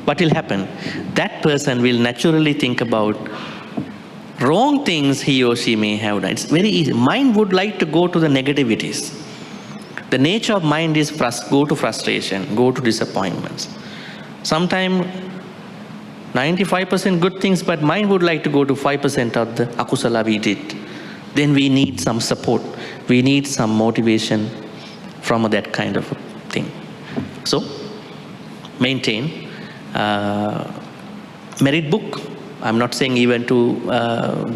What will happen? That person will naturally think about wrong things he or she may have done. It's very easy. Mind would like to go to the negativities. The nature of mind is go to frustration, go to disappointments. Sometimes 95% good things, but mind would like to go to 5% of the akusala we did. Then we need some support. We need some motivation from that kind of a thing. So, maintain. Merit book. I'm not saying even to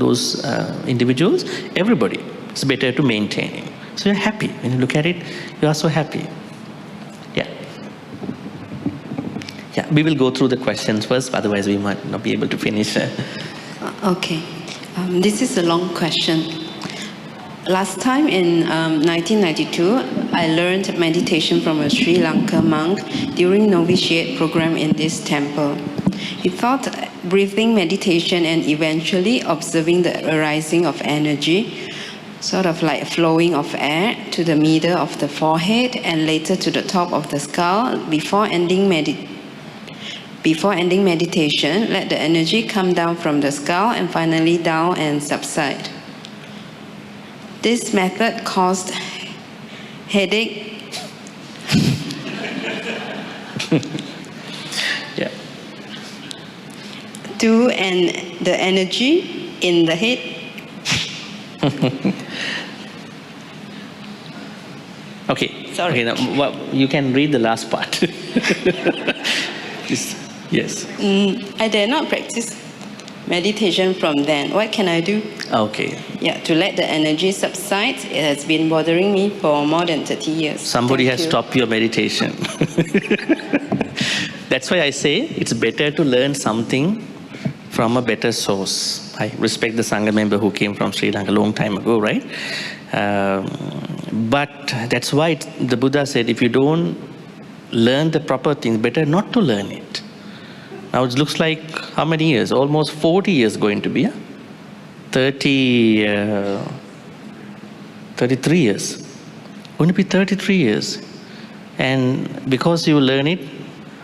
those individuals, everybody. It's better to maintain it. So you're happy. When you look at it, you are so happy. Yeah. Yeah, we will go through the questions first, otherwise we might not be able to finish. Okay. This is a long question. Last time in 1992, I learned meditation from a Sri Lanka monk during novitiate program in this temple. He thought breathing meditation and eventually observing the arising of energy, sort of like flowing of air to the middle of the forehead and later to the top of the skull. Before ending meditation, let the energy come down from the skull and finally down and subside. This method caused headache. Yeah. And the energy in the head. Okay. Sorry. Okay, now, you can read the last part. Yes. I dare not practice meditation from then. What can I do? Okay. Yeah, to let the energy subside. It has been bothering me for more than 30 years. Somebody Thank has you. stopped your meditation. That's why I say it's better to learn something from a better source. I respect the Sangha member who came from Sri Lanka a long time ago, right? But that's why the Buddha said, if you don't learn the proper things, better not to learn it. Now it looks like how many years? Almost 40 years going to be, yeah? 33 years. Going to be 33 years. And because you learn it,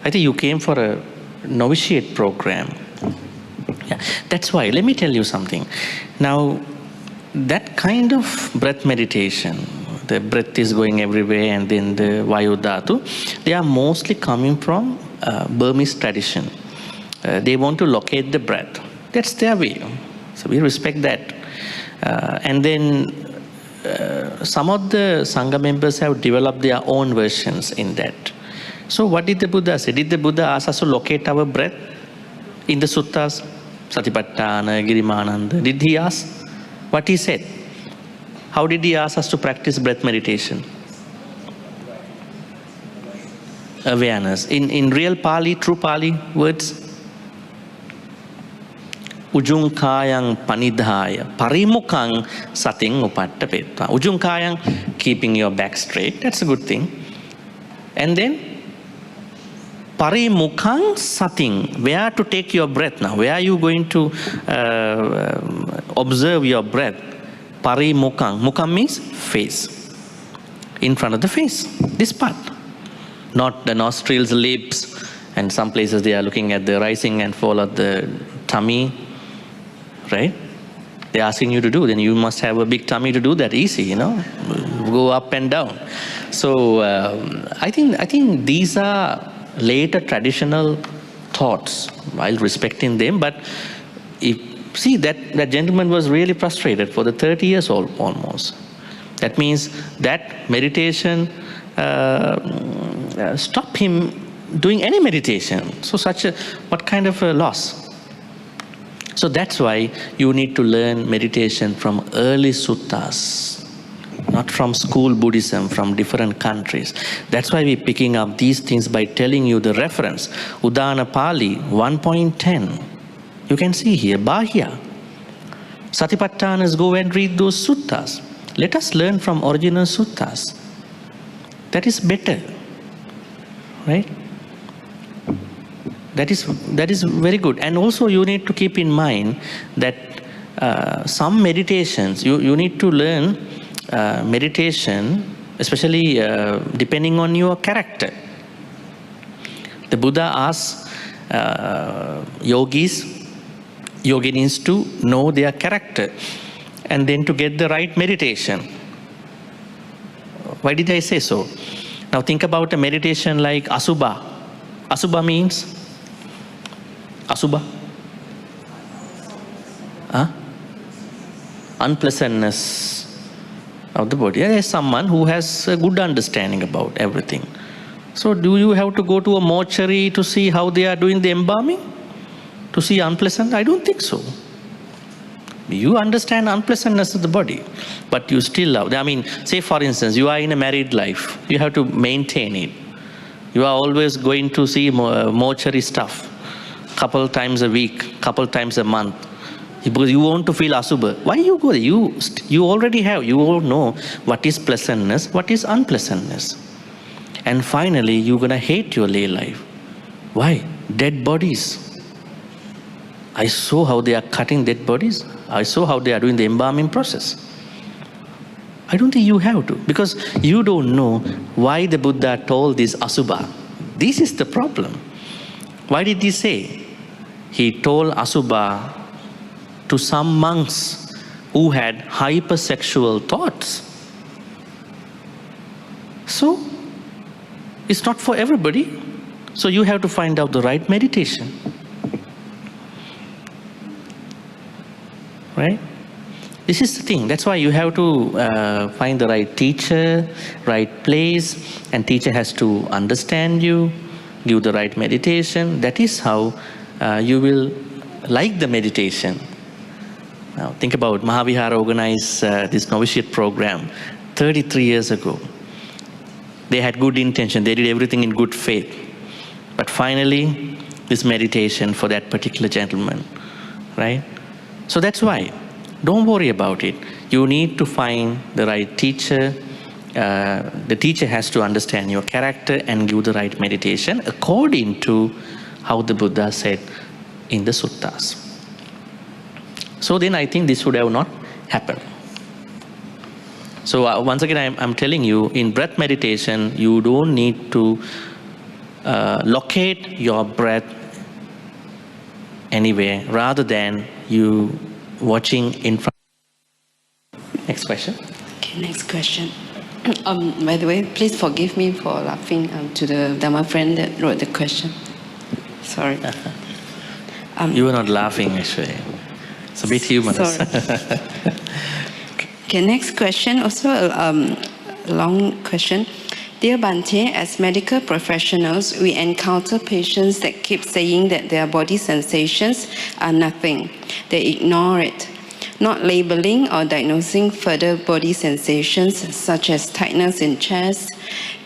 I think you came for a novitiate program. Yeah, that's why. Let me tell you something. Now, that kind of breath meditation, the breath is going everywhere and then the Vayu Dhatu, they are mostly coming from Burmese tradition. They want to locate the breath. That's their way. So we respect that. And then some of the Sangha members have developed their own versions in that. So what did the Buddha say? Did the Buddha ask us to locate our breath in the suttas? Satipatthana, Girimananda. Did he ask? What he said? How did he ask us to practice breath meditation? Awareness. In real Pali, true Pali words, Ujung kayang panidhaya, parimukang sating upattapetta. Ujung kayang, keeping your back straight, that's a good thing. And then, parimukang sating, where to take your breath now? Where are you going to observe your breath? Parimukang. Mukam means face. In front of the face, this part. Not the nostrils, lips, and some places they are looking at the rising and fall of the tummy. Right? They're asking you to do, then you must have a big tummy to do that easy, you know, go up and down. So I think these are later traditional thoughts, while respecting them, but see that gentleman was really frustrated for the 30 years almost. That means that meditation stopped him doing any meditation. So what kind of a loss? So that's why you need to learn meditation from early suttas, not from school Buddhism, from different countries. That's why we're picking up these things by telling you the reference. Udana Pali 1.10. You can see here, Bāhiya. Satipatthanas, go and read those suttas. Let us learn from original suttas. That is better, right? That is very good. And also you need to keep in mind that some meditations, you need to learn meditation, especially depending on your character. The Buddha asked yoginis to know their character and then to get the right meditation. Why did I say so? Now think about a meditation like Asubha. Asubha means? Asubha? Unpleasantness of the body. There is someone who has a good understanding about everything. So do you have to go to a mortuary to see how they are doing the embalming? To see unpleasant? I don't think so. You understand unpleasantness of the body, but you still love. I mean, say for instance, you are in a married life. You have to maintain it. You are always going to see mortuary stuff, couple times a week, couple times a month, because you want to feel asubha. Why you go there? You already have. You all know what is pleasantness, what is unpleasantness. And finally, you're going to hate your lay life. Why? Dead bodies. I saw how they are cutting dead bodies. I saw how they are doing the embalming process. I don't think you have to, because you don't know why the Buddha told this Asubha. This is the problem. Why did he say? He told Asubha to some monks who had hypersexual thoughts. So, it's not for everybody. So you have to find out the right meditation. Right? This is the thing. That's why you have to find the right teacher, right place, and teacher has to understand you, give the right meditation. That is how you will like the meditation. Now think about Maha Vihara organized this novitiate program 33 years ago. They had good intention. They did everything in good faith. But finally, this meditation for that particular gentleman, right? So that's why, don't worry about it. You need to find the right teacher. The teacher has to understand your character and give the right meditation according to how the Buddha said in the suttas. So then I think this would have not happened. So once again, I'm telling you, in breath meditation, you don't need to locate your breath anywhere rather than you watching in front. Next question. Okay, next question. By the way, please forgive me for laughing to the Dhamma friend that wrote the question. Sorry. You were not laughing, actually. It's a bit humorous. Sorry. Okay, next question, also a long question. Dear Bhante, as medical professionals, we encounter patients that keep saying that their body sensations are nothing. They ignore it, not labeling or diagnosing further body sensations such as tightness in chest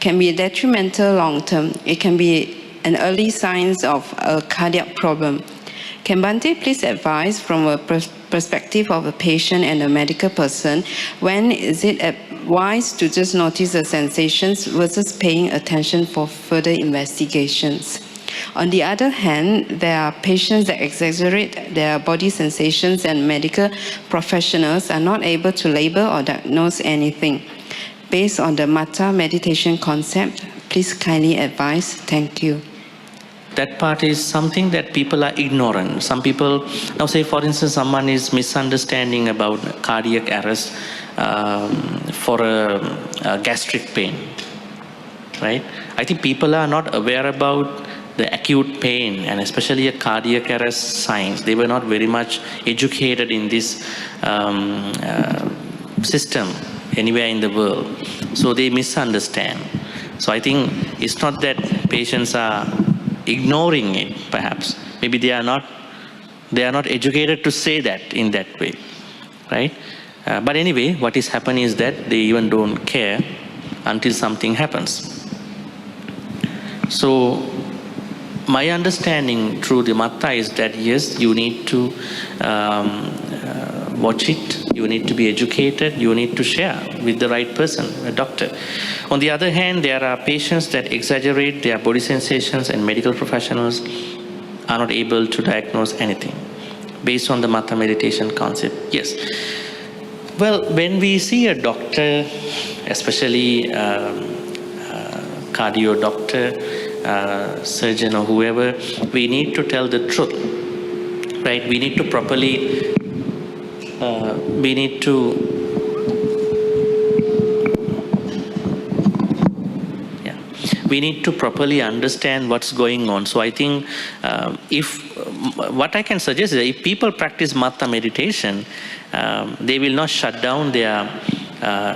can be detrimental long term. It can be an early signs of a cardiac problem. Can Bhante please advise from a perspective of a patient and a medical person, when is it wise to just notice the sensations versus paying attention for further investigations? On the other hand, there are patients that exaggerate their body sensations and medical professionals are not able to label or diagnose anything. Based on the Matta Meditation concept, please kindly advise. Thank you. That part is something that people are ignorant. Some people, now say for instance, someone is misunderstanding about cardiac arrest for a gastric pain, right? I think people are not aware about the acute pain and especially a cardiac arrest signs. They were not very much educated in this system anywhere in the world. So they misunderstand. So I think it's not that patients are ignoring it, perhaps. Maybe they are not educated to say that in that way, right? But anyway, what is happening is that they even don't care until something happens. So my understanding through the Matta is that yes, you need to watch it, you need to be educated, you need to share with the right person, a doctor. On the other hand, there are patients that exaggerate their body sensations and medical professionals are not able to diagnose anything based on the Matta Meditation concept. Yes. Well, when we see a doctor, especially cardio doctor, surgeon or whoever, we need to tell the truth, right? We need to properly, we need to properly understand what's going on. So I think what I can suggest is if people practice Matta meditation, they will not shut down their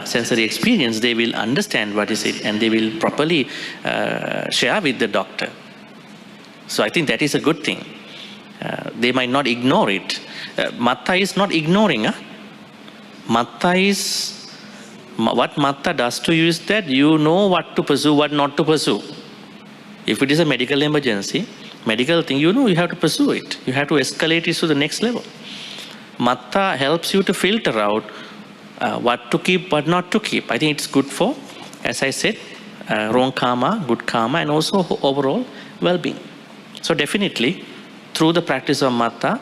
sensory experience. They will understand what is it, and they will properly share with the doctor. So I think that is a good thing. They might not ignore it. Matta is not ignoring. Matta is, what Matta does to you is that you know what to pursue, what not to pursue. If it is a medical emergency, medical thing, you know you have to pursue it. You have to escalate it to the next level. Matta helps you to filter out what to keep, what not to keep. I think it's good for, as I said, wrong karma, good karma, and also overall well-being. So definitely, through the practice of Matta,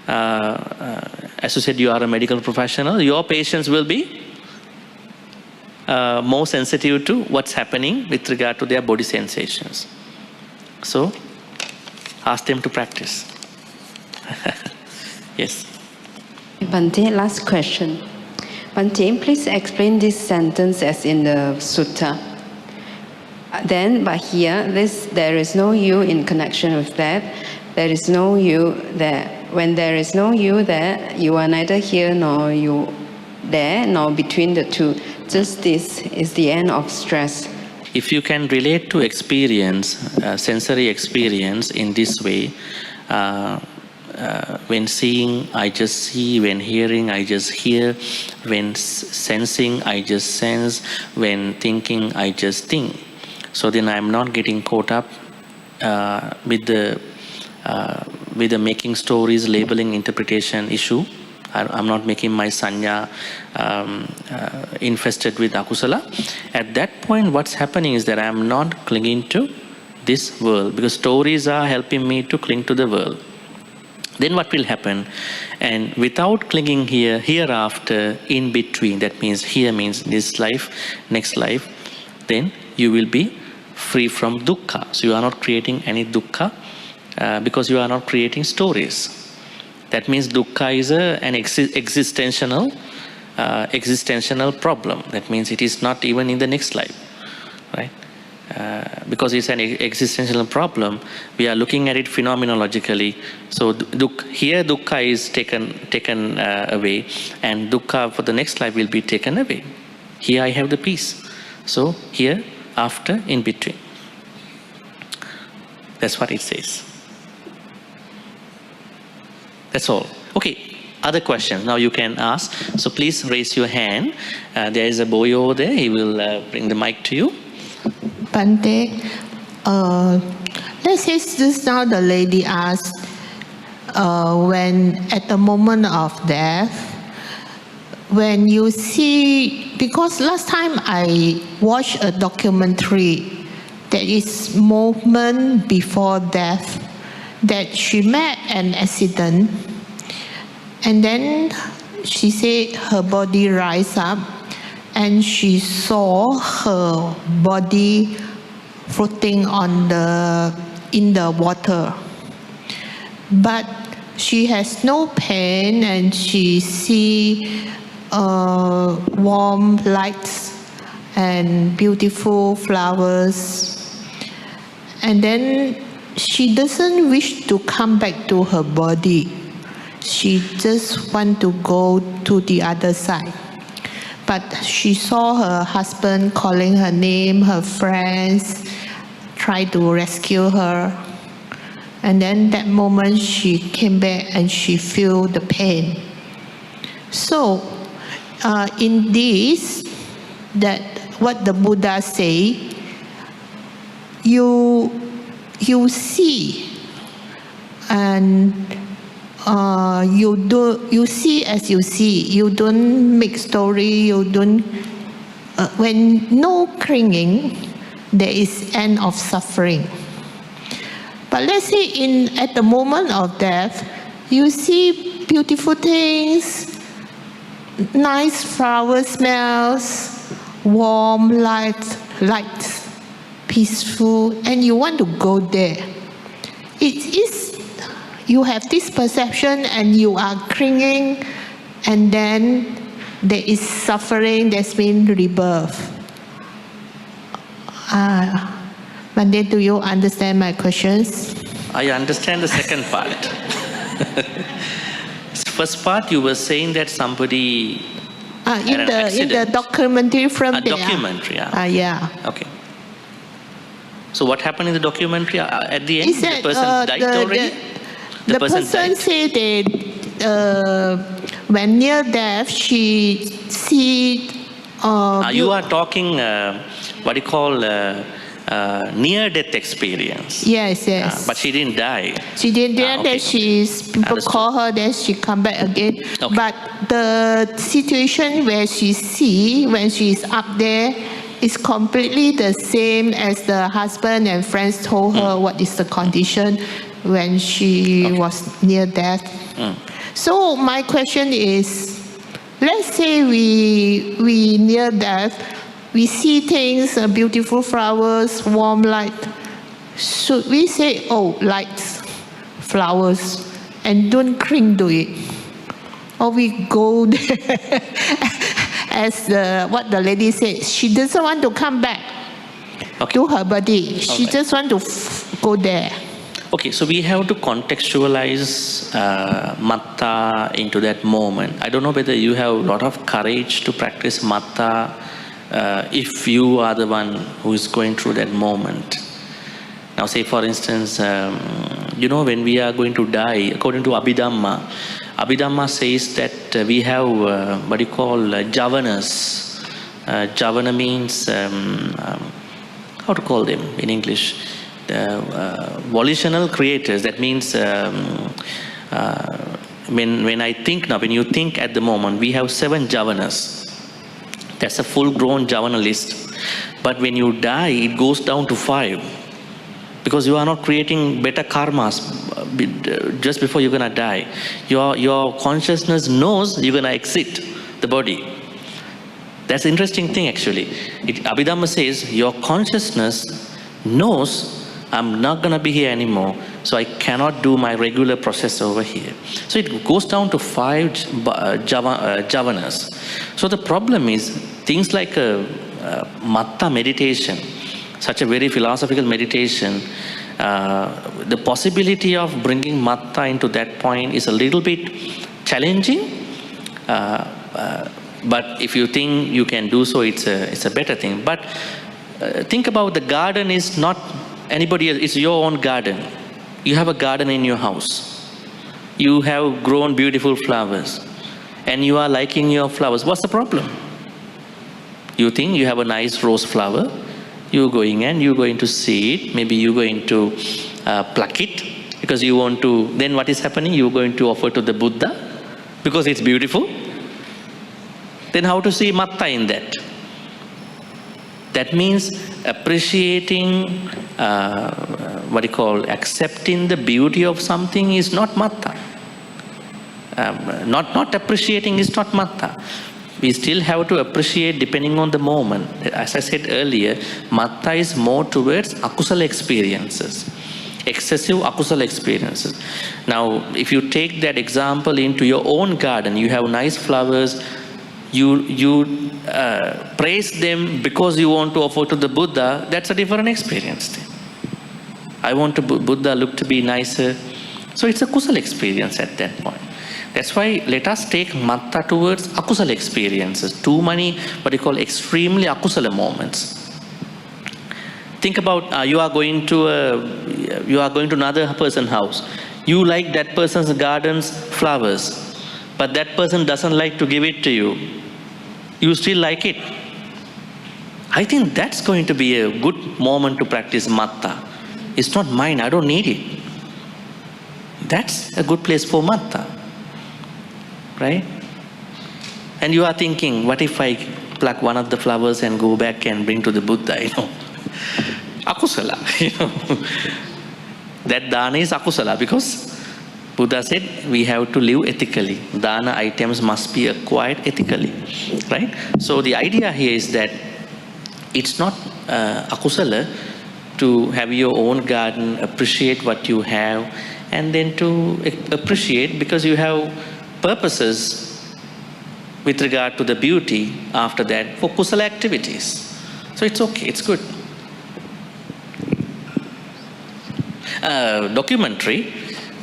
as you said, you are a medical professional, your patients will be more sensitive to what's happening with regard to their body sensations. So, ask them to practice. Yes. Bhante, last question. Bhante, please explain this sentence as in the sutta. Then, Bāhiya, there is no you in connection with that. There is no you there. When there is no you there, you are neither here nor you there, nor between the two. Just this is the end of stress. If you can relate to experience, sensory experience in this way, when seeing, I just see. When hearing, I just hear. When sensing, I just sense. When thinking, I just think. So then I'm not getting caught up with the making stories, labeling, interpretation issue. I'm not making my sanya infested with akusala. At that point, what's happening is that I'm not clinging to this world, because stories are helping me to cling to the world. Then what will happen? And without clinging here, hereafter, in between, that means here means this life, next life, then you will be free from dukkha. So you are not creating any dukkha because you are not creating stories. That means dukkha is an existential problem. That means it is not even in the next life, right? Because it's an existential problem, we are looking at it phenomenologically. So here dukkha is taken away, and dukkha for the next life will be taken away. Here I have the peace. So here, after, in between. That's what it says. That's all. Okay, other questions. Now you can ask. So please raise your hand. There is a boy over there. He will bring the mic to you. Bhante, let's say just now the lady asked, when at the moment of death, when you see, because last time I watched a documentary that is moment before death, that she met an accident, and then she said her body rise up, and she saw her body floating in the water. But she has no pain, and she see warm lights and beautiful flowers. And then she doesn't wish to come back to her body. She just want to go to the other side. But she saw her husband calling her name, her friends try to rescue her. And then that moment she came back and she feel the pain. So in this, that what the Buddha say, you see, and you see as you see. You don't make story. You don't. When no clinging, there is end of suffering. But let's say at the moment of death, you see beautiful things, nice flower smells, warm lights. peaceful, and you want to go there. It is, you have this perception and you are clinging, and then there is suffering, there's been rebirth. Bhante, do you understand my questions? I understand the second part. First part, you were saying that somebody In the documentary from a there. documentary, Yeah. Okay. So what happened in the documentary? At the end, Is that, the person died already? The person died? said that when near death, she see. You are talking what you call near-death experience. Yes. But she didn't die. She didn't die. Okay. People Understood. call her. Then she come back again. Okay. But the situation where she see when she is up there is completely the same as the husband and friends told her what is the condition when she was near death. So my question is, let's say we near death, we see things, beautiful flowers, warm light. Should we say, oh, lights, flowers, and don't cling to it? Or we go there as what the lady said, she doesn't want to come back to her body. She Alright. just want to go there. Okay, so we have to contextualize Matta into that moment. I don't know whether you have a lot of courage to practice Matta if you are the one who is going through that moment. Now, say for instance, when we are going to die, according to Abhidhamma says that we have what you call javanas. Javana means, how to call them in English? Volitional creators. That means when I think now, when you think at the moment, we have 7 javanas. That's a full-grown javana list. But when you die, it goes down to 5. Because you are not creating better karmas just before you're going to die. Your consciousness knows you're going to exit the body. That's the interesting thing actually. Abhidhamma says your consciousness knows I'm not going to be here anymore, so I cannot do my regular process over here. So it goes down to 5 javanas. So the problem is things like Matta meditation, such a very philosophical meditation, the possibility of bringing Matta into that point is a little bit challenging. But if you think you can do so, it's a better thing. But think about the garden is not anybody else, it's your own garden. You have a garden in your house. You have grown beautiful flowers. And you are liking your flowers. What's the problem? You think you have a nice rose flower. You're going and you're going to see it. Maybe you're going to pluck it. Because you want to, then what is happening? You're going to offer to the Buddha. Because it's beautiful. Then how to see Matta in that? That means appreciating, accepting the beauty of something is not Matta. Not appreciating is not Matta. We still have to appreciate depending on the moment. As I said earlier, Matta is more towards akusala experiences. Excessive akusala experiences. Now, if you take that example into your own garden, you have nice flowers, you praise them because you want to offer to the Buddha, that's a different experience. I want Buddha look to be nicer. So it's a kusala experience at that point. That's why let us take Matta towards akusala experiences. Too many extremely akusala moments. Think about you are going to another person's house. You like that person's garden's flowers, but that person doesn't like to give it to you. You still like it. I think that's going to be a good moment to practice Matta. It's not mine, I don't need it. That's a good place for Matta. Right? And you are thinking, what if I pluck one of the flowers and go back and bring to the Buddha, Akusala, That dana is akusala because Buddha said we have to live ethically. Dana items must be acquired ethically. Right? So the idea here is that it's not akusala to have your own garden, appreciate what you have, and then to appreciate because you have purposes with regard to the beauty after that for kusala activities. So it's okay, it's good.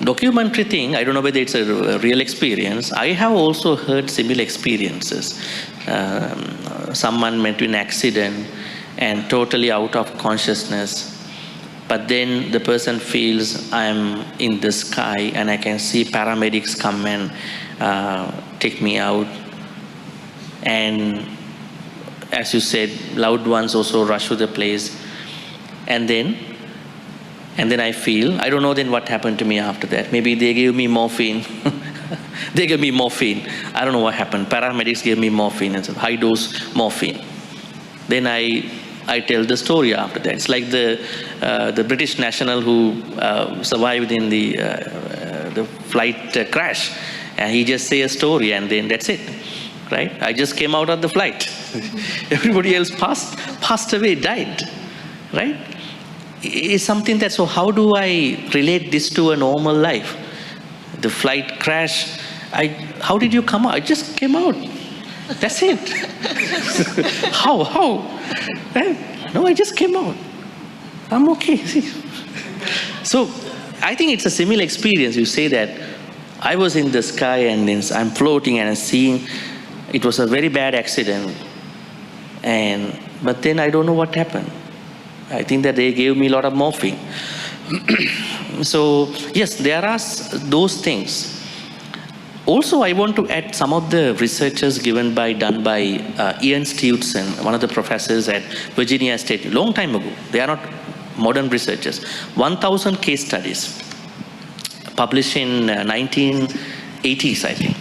Documentary thing, I don't know whether it's a real experience. I have also heard similar experiences. Someone met in an accident and totally out of consciousness. But then the person feels I'm in the sky and I can see paramedics come and take me out. And as you said, loved ones also rush to the place. And then I feel, I don't know then what happened to me after that. Maybe they gave me morphine. They gave me morphine. I don't know what happened. Paramedics gave me morphine, and high dose morphine. Then I tell the story after that. It's like the British national who survived in the flight crash. And he just say a story and then that's it. Right? I just came out of the flight. Everybody else passed away, died. Right? It's something that, so how do I relate this to a normal life? The flight crash, how did you come out? I just came out. That's it. How? No, I just came out. I'm okay. So I think it's a similar experience. You say that I was in the sky and then I'm floating and I'm seeing it was a very bad accident. But then I don't know what happened. I think that they gave me a lot of morphine. So yes, there are those things. Also, I want to add some of the researches done by Ian Stewardson, one of the professors at Virginia State, long time ago. They are not modern researchers. 1,000 case studies published in 1980s, I think.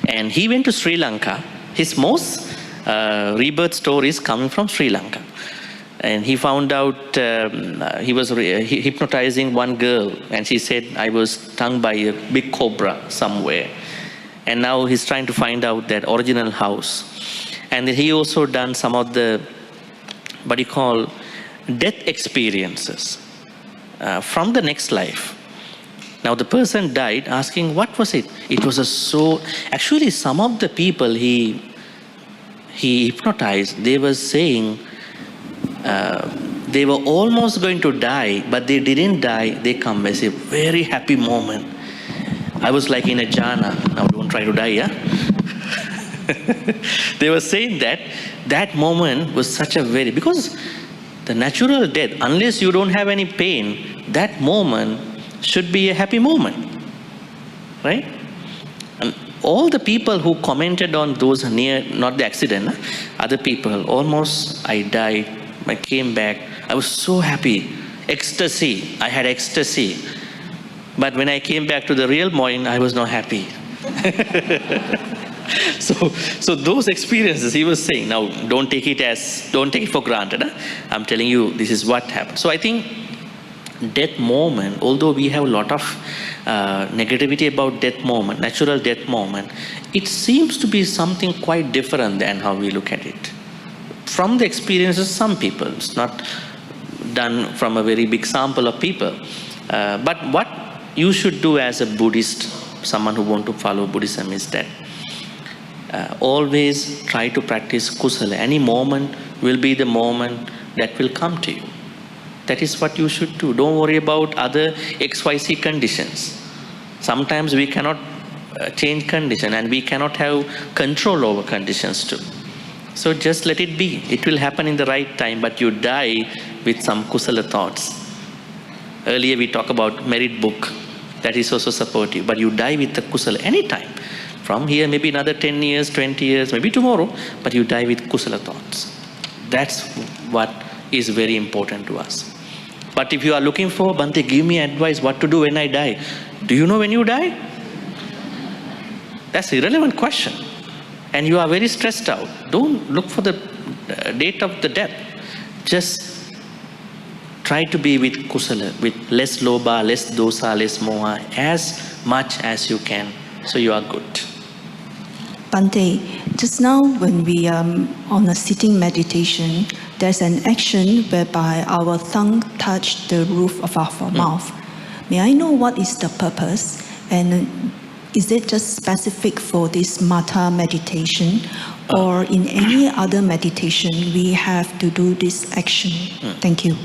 And he went to Sri Lanka. His most rebirth stories coming from Sri Lanka. And he found out he was hypnotizing one girl, and she said, I was stung by a big cobra somewhere. And now he's trying to find out that original house. And then he also done some of the, what you call, death experiences from the next life. Now the person died asking, what was it? It was actually some of the people he hypnotized, they were saying, they were almost going to die, but they didn't die. They come as a very happy moment. I was like in a jhana. Now don't try to die, yeah? They were saying that moment was such a because the natural death, unless you don't have any pain, that moment should be a happy moment, right? And all the people who commented on those not the accident, other people, almost I died. I came back. I was so happy. Ecstasy. I had ecstasy. But when I came back to the real mind, I was not happy. So those experiences, he was saying, now don't take it for granted. Huh? I'm telling you, this is what happened. So I think death moment, although we have a lot of negativity about death moment, natural death moment, it seems to be something quite different than how we look at it. From the experiences of some people, it's not done from a very big sample of people. But what you should do as a Buddhist, someone who wants to follow Buddhism, is that always try to practice kusala. Any moment will be the moment that will come to you. That is what you should do. Don't worry about other XYZ conditions. Sometimes we cannot change condition and we cannot have control over conditions too. So just let it be. It will happen in the right time, but you die with some kusala thoughts. Earlier we talked about merit book. That is also supportive. But you die with the kusala anytime. From here, maybe another 10 years, 20 years, maybe tomorrow, but you die with kusala thoughts. That's what is very important to us. But if you are looking for, Bhante, give me advice what to do when I die. Do you know when you die? That's an irrelevant question. And you are very stressed out. Don't look for the date of the death. Just try to be with kusala, with less lobha, less dosa, less moha, as much as you can. So you are good. Bhante, just now when we are on a sitting meditation, there's an action whereby our tongue touch the roof of our mouth. May I know what is the purpose, and is it just specific for this Matta meditation, or in any other meditation we have to do this action? Thank you.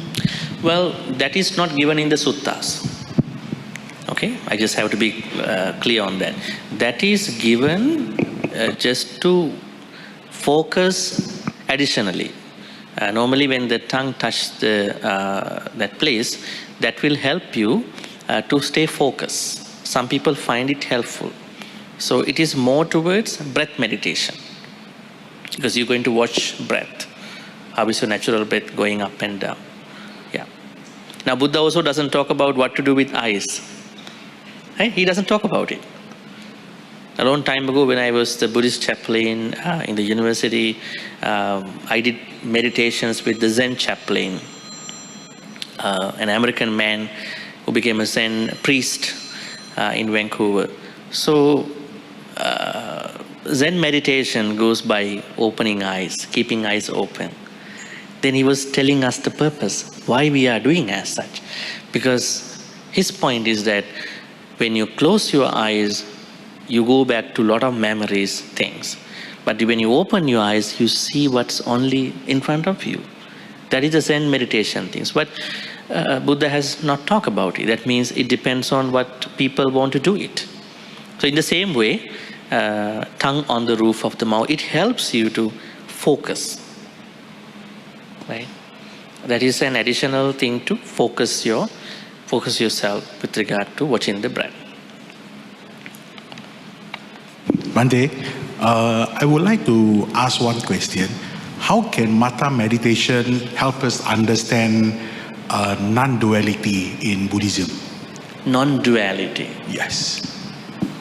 Well, that is not given in the suttas. Okay, I just have to be clear on that. That is given just to focus additionally. Normally when the tongue touches that place, that will help you to stay focused. Some people find it helpful. So it is more towards breath meditation, because you're going to watch breath. How is your natural breath going up and down? Yeah. Now Buddha also doesn't talk about what to do with eyes. Right? He doesn't talk about it. A long time ago, when I was the Buddhist chaplain in the university, I did meditations with the Zen chaplain, an American man who became a Zen priest in Vancouver. So Zen meditation goes by opening eyes, keeping eyes open. Then he was telling us the purpose, why we are doing as such. Because his point is that when you close your eyes, you go back to a lot of memories, things. But when you open your eyes, you see what's only in front of you. That is the Zen meditation things. But Buddha has not talked about it. That means it depends on what people want to do it. So in the same way, tongue on the roof of the mouth, it helps you to focus. Right? That is an additional thing to focus yourself with regard to watching the breath. Bhante, I would like to ask one question. How can Matta meditation help us understand non-duality in Buddhism? Non-duality? Yes.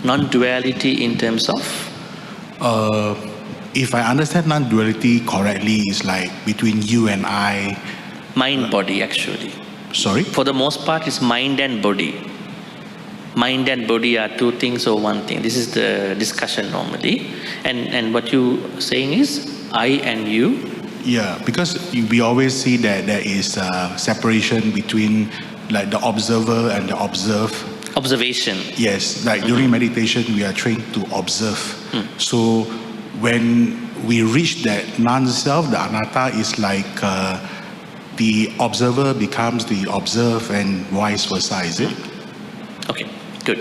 Non-duality in terms of? If I understand non-duality correctly, it's like between you and I. Mind-body, actually. Sorry? For the most part, it's mind and body. Mind and body are two things or one thing. This is the discussion normally. And what you saying is I and you. Yeah, because we always see that there is a separation between like the observer and the observed. Observation. Yes, like during meditation we are trained to observe. So when we reach that non-self, the anatta is like the observer becomes the observed and vice versa, is it? Okay, good.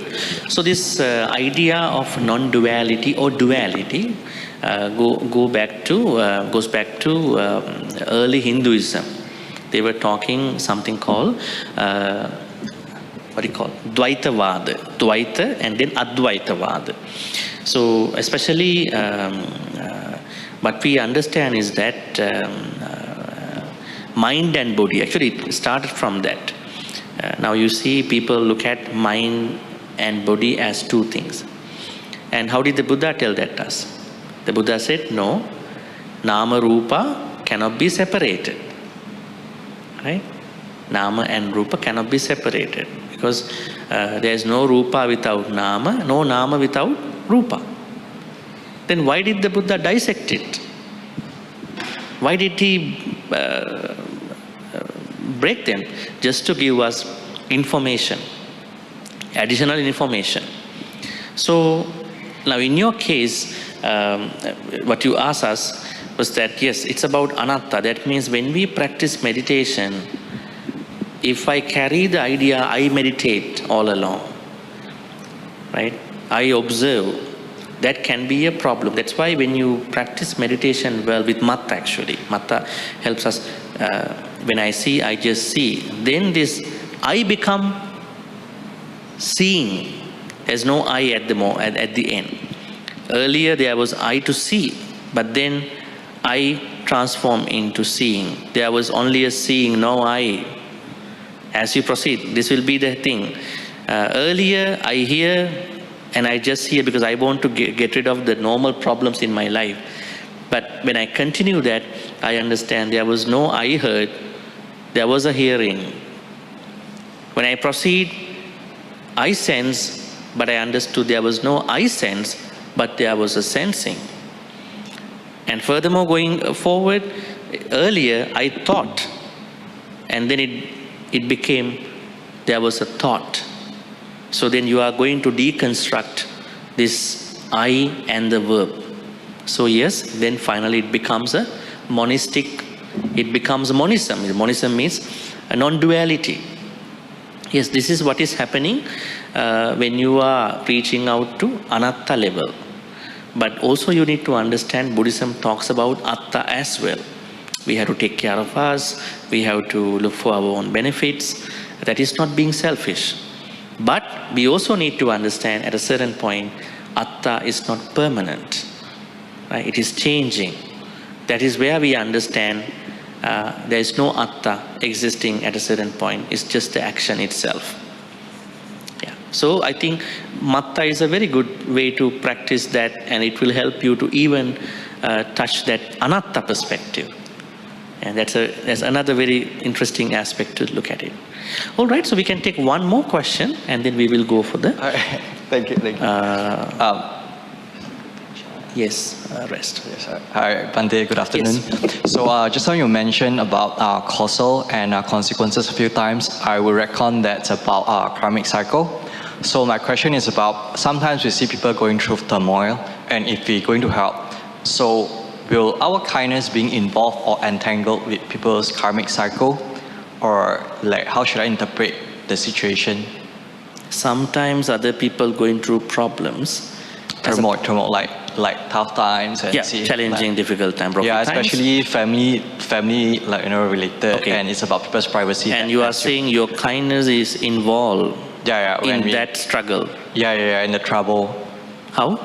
So this idea of non-duality or duality goes back to early Hinduism. They were talking something called Dvaitavada, Dvaita and then Advaitavada. So especially what we understand is that mind and body, actually it started from that. Now you see people look at mind and body as two things. And how did the Buddha tell that to us? The Buddha said, no, Nama Rupa cannot be separated. Right? Nama and Rupa cannot be separated. Because there is no Rupa without Nama, no Nama without Rupa. Then why did the Buddha dissect it? Why did he break them? Just to give us information, additional information. So now in your case, what you asked us was that yes, it's about anatta. That means when we practice meditation, if I carry the idea, I meditate all along, right? I observe. That can be a problem. That's why when you practice meditation well with Matta, actually, Matta helps us. When I see, I just see. Then this I become seeing. There's no I at the end. Earlier there was I to see, but then I transform into seeing. There was only a seeing, no I. As you proceed, this will be the thing. Earlier I hear and I just hear because I want to get rid of the normal problems in my life. But when I continue that, I understand there was no I heard, there was a hearing. When I proceed, I sense, but I understood there was no I sense, but there was a sensing. And furthermore, going forward, earlier I thought, and then it became, there was a thought. So then you are going to deconstruct this I and the verb. So yes, then finally it becomes a monistic, it becomes monism. Monism means a non-duality. Yes, this is what is happening when you are reaching out to anatta level. But also you need to understand Buddhism talks about atta as well. We have to take care of us, we have to look for our own benefits. That is not being selfish. But we also need to understand at a certain point, atta is not permanent. Right? It is changing. That is where we understand there is no atta existing at a certain point. It's just the action itself. Yeah. So I think Matta is a very good way to practice that, and it will help you to even touch that anatta perspective. And that's another very interesting aspect to look at it. All right, so we can take one more question, and then we will go for the... Thank you. Yes, rest. Yes, hi, Bhante, good afternoon. Yes. So just now you mentioned about causal and consequences a few times. I will reckon that's about karmic cycle. So my question is about, sometimes we see people going through turmoil, and if we're going to help, so will our kindness being involved or entangled with people's karmic cycle? Or like, how should I interpret the situation? Sometimes other people going through problems. Turmoil, like tough times and challenging, difficult time, broken times. Especially family, related, and it's about people's privacy. And you are saying your kindness is involved in that struggle. In the trouble. How?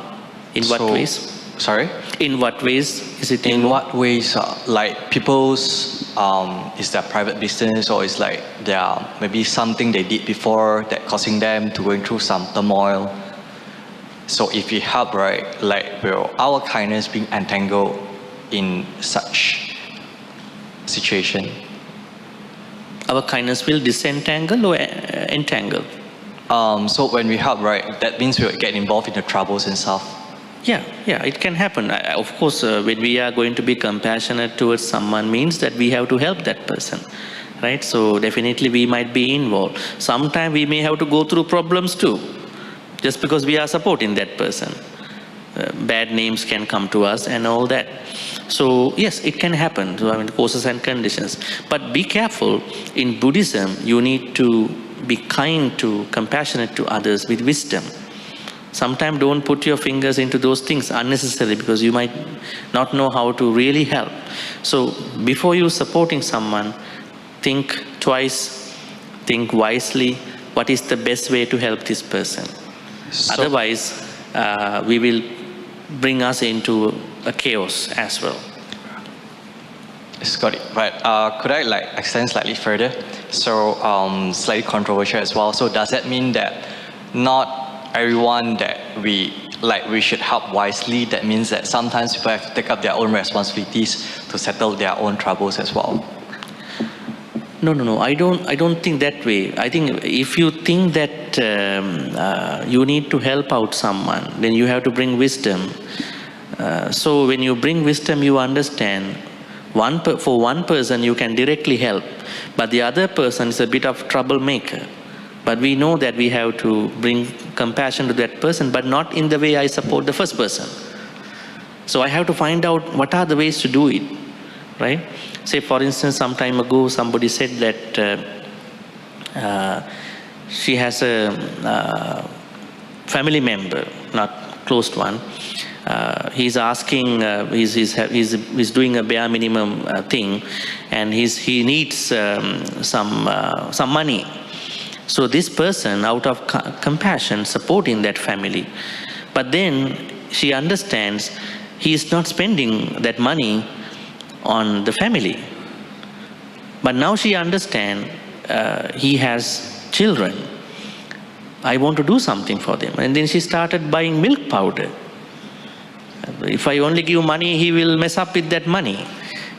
In what ways? Sorry? In what ways is it involved? In what ways? Like people's, is their private business, or is like there maybe something they did before that causing them to going through some turmoil. So if we help, right, like will our kindness being entangled in such situation? Our kindness will disentangle or entangle? So when we help, right, that means we'll get involved in the troubles and stuff. Yeah, it can happen. Of course, when we are going to be compassionate towards someone means that we have to help that person, right? So definitely we might be involved. Sometimes we may have to go through problems too, just because we are supporting that person. Bad names can come to us and all that. So yes, it can happen. So, I mean, causes and conditions. But be careful. In Buddhism, you need to be kind to, compassionate to others with wisdom. Sometimes don't put your fingers into those things unnecessarily, because you might not know how to really help. So before you supporting someone, think twice, think wisely, what is the best way to help this person. Otherwise, we will bring us into a chaos as well. Got it. But could I extend slightly further? So slightly controversial as well. So does that mean that not everyone that we should help wisely? That means that sometimes people have to take up their own responsibilities to settle their own troubles as well. No. I don't think that way. I think if you think that you need to help out someone, then you have to bring wisdom. So when you bring wisdom, you understand. For one person, you can directly help, but the other person is a bit of troublemaker. But we know that we have to bring compassion to that person, but not in the way I support the first person. So I have to find out what are the ways to do it, right? Say, for instance, some time ago, somebody said that she has a family member, not close one. He's asking, he's doing a bare minimum thing, and he needs some money. So this person, out of compassion, supporting that family. But then she understands he is not spending that money on the family. But now she understands he has children. I want to do something for them. And then she started buying milk powder. If I only give money, he will mess up with that money.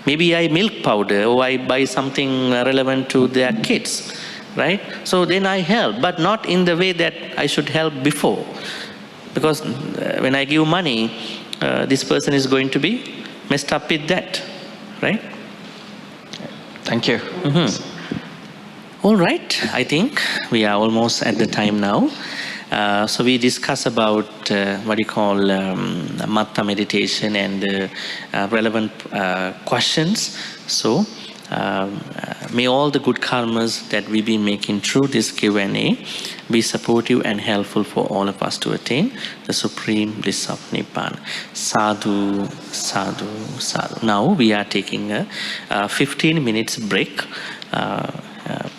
Maybe I milk powder, or I buy something relevant to their kids. Right? So then I help, but not in the way that I should help before. Because when I give money, this person is going to be messed up with that. Right? Thank you. All right, I think we are almost at the time now. So we discuss about what you call Matta meditation and relevant questions. So may all the good karmas that we be making through this Q&A be supportive and helpful for all of us to attain the supreme bliss of Nibbana. Sadhu, sadhu, sadhu. Now we are taking a 15 minutes break.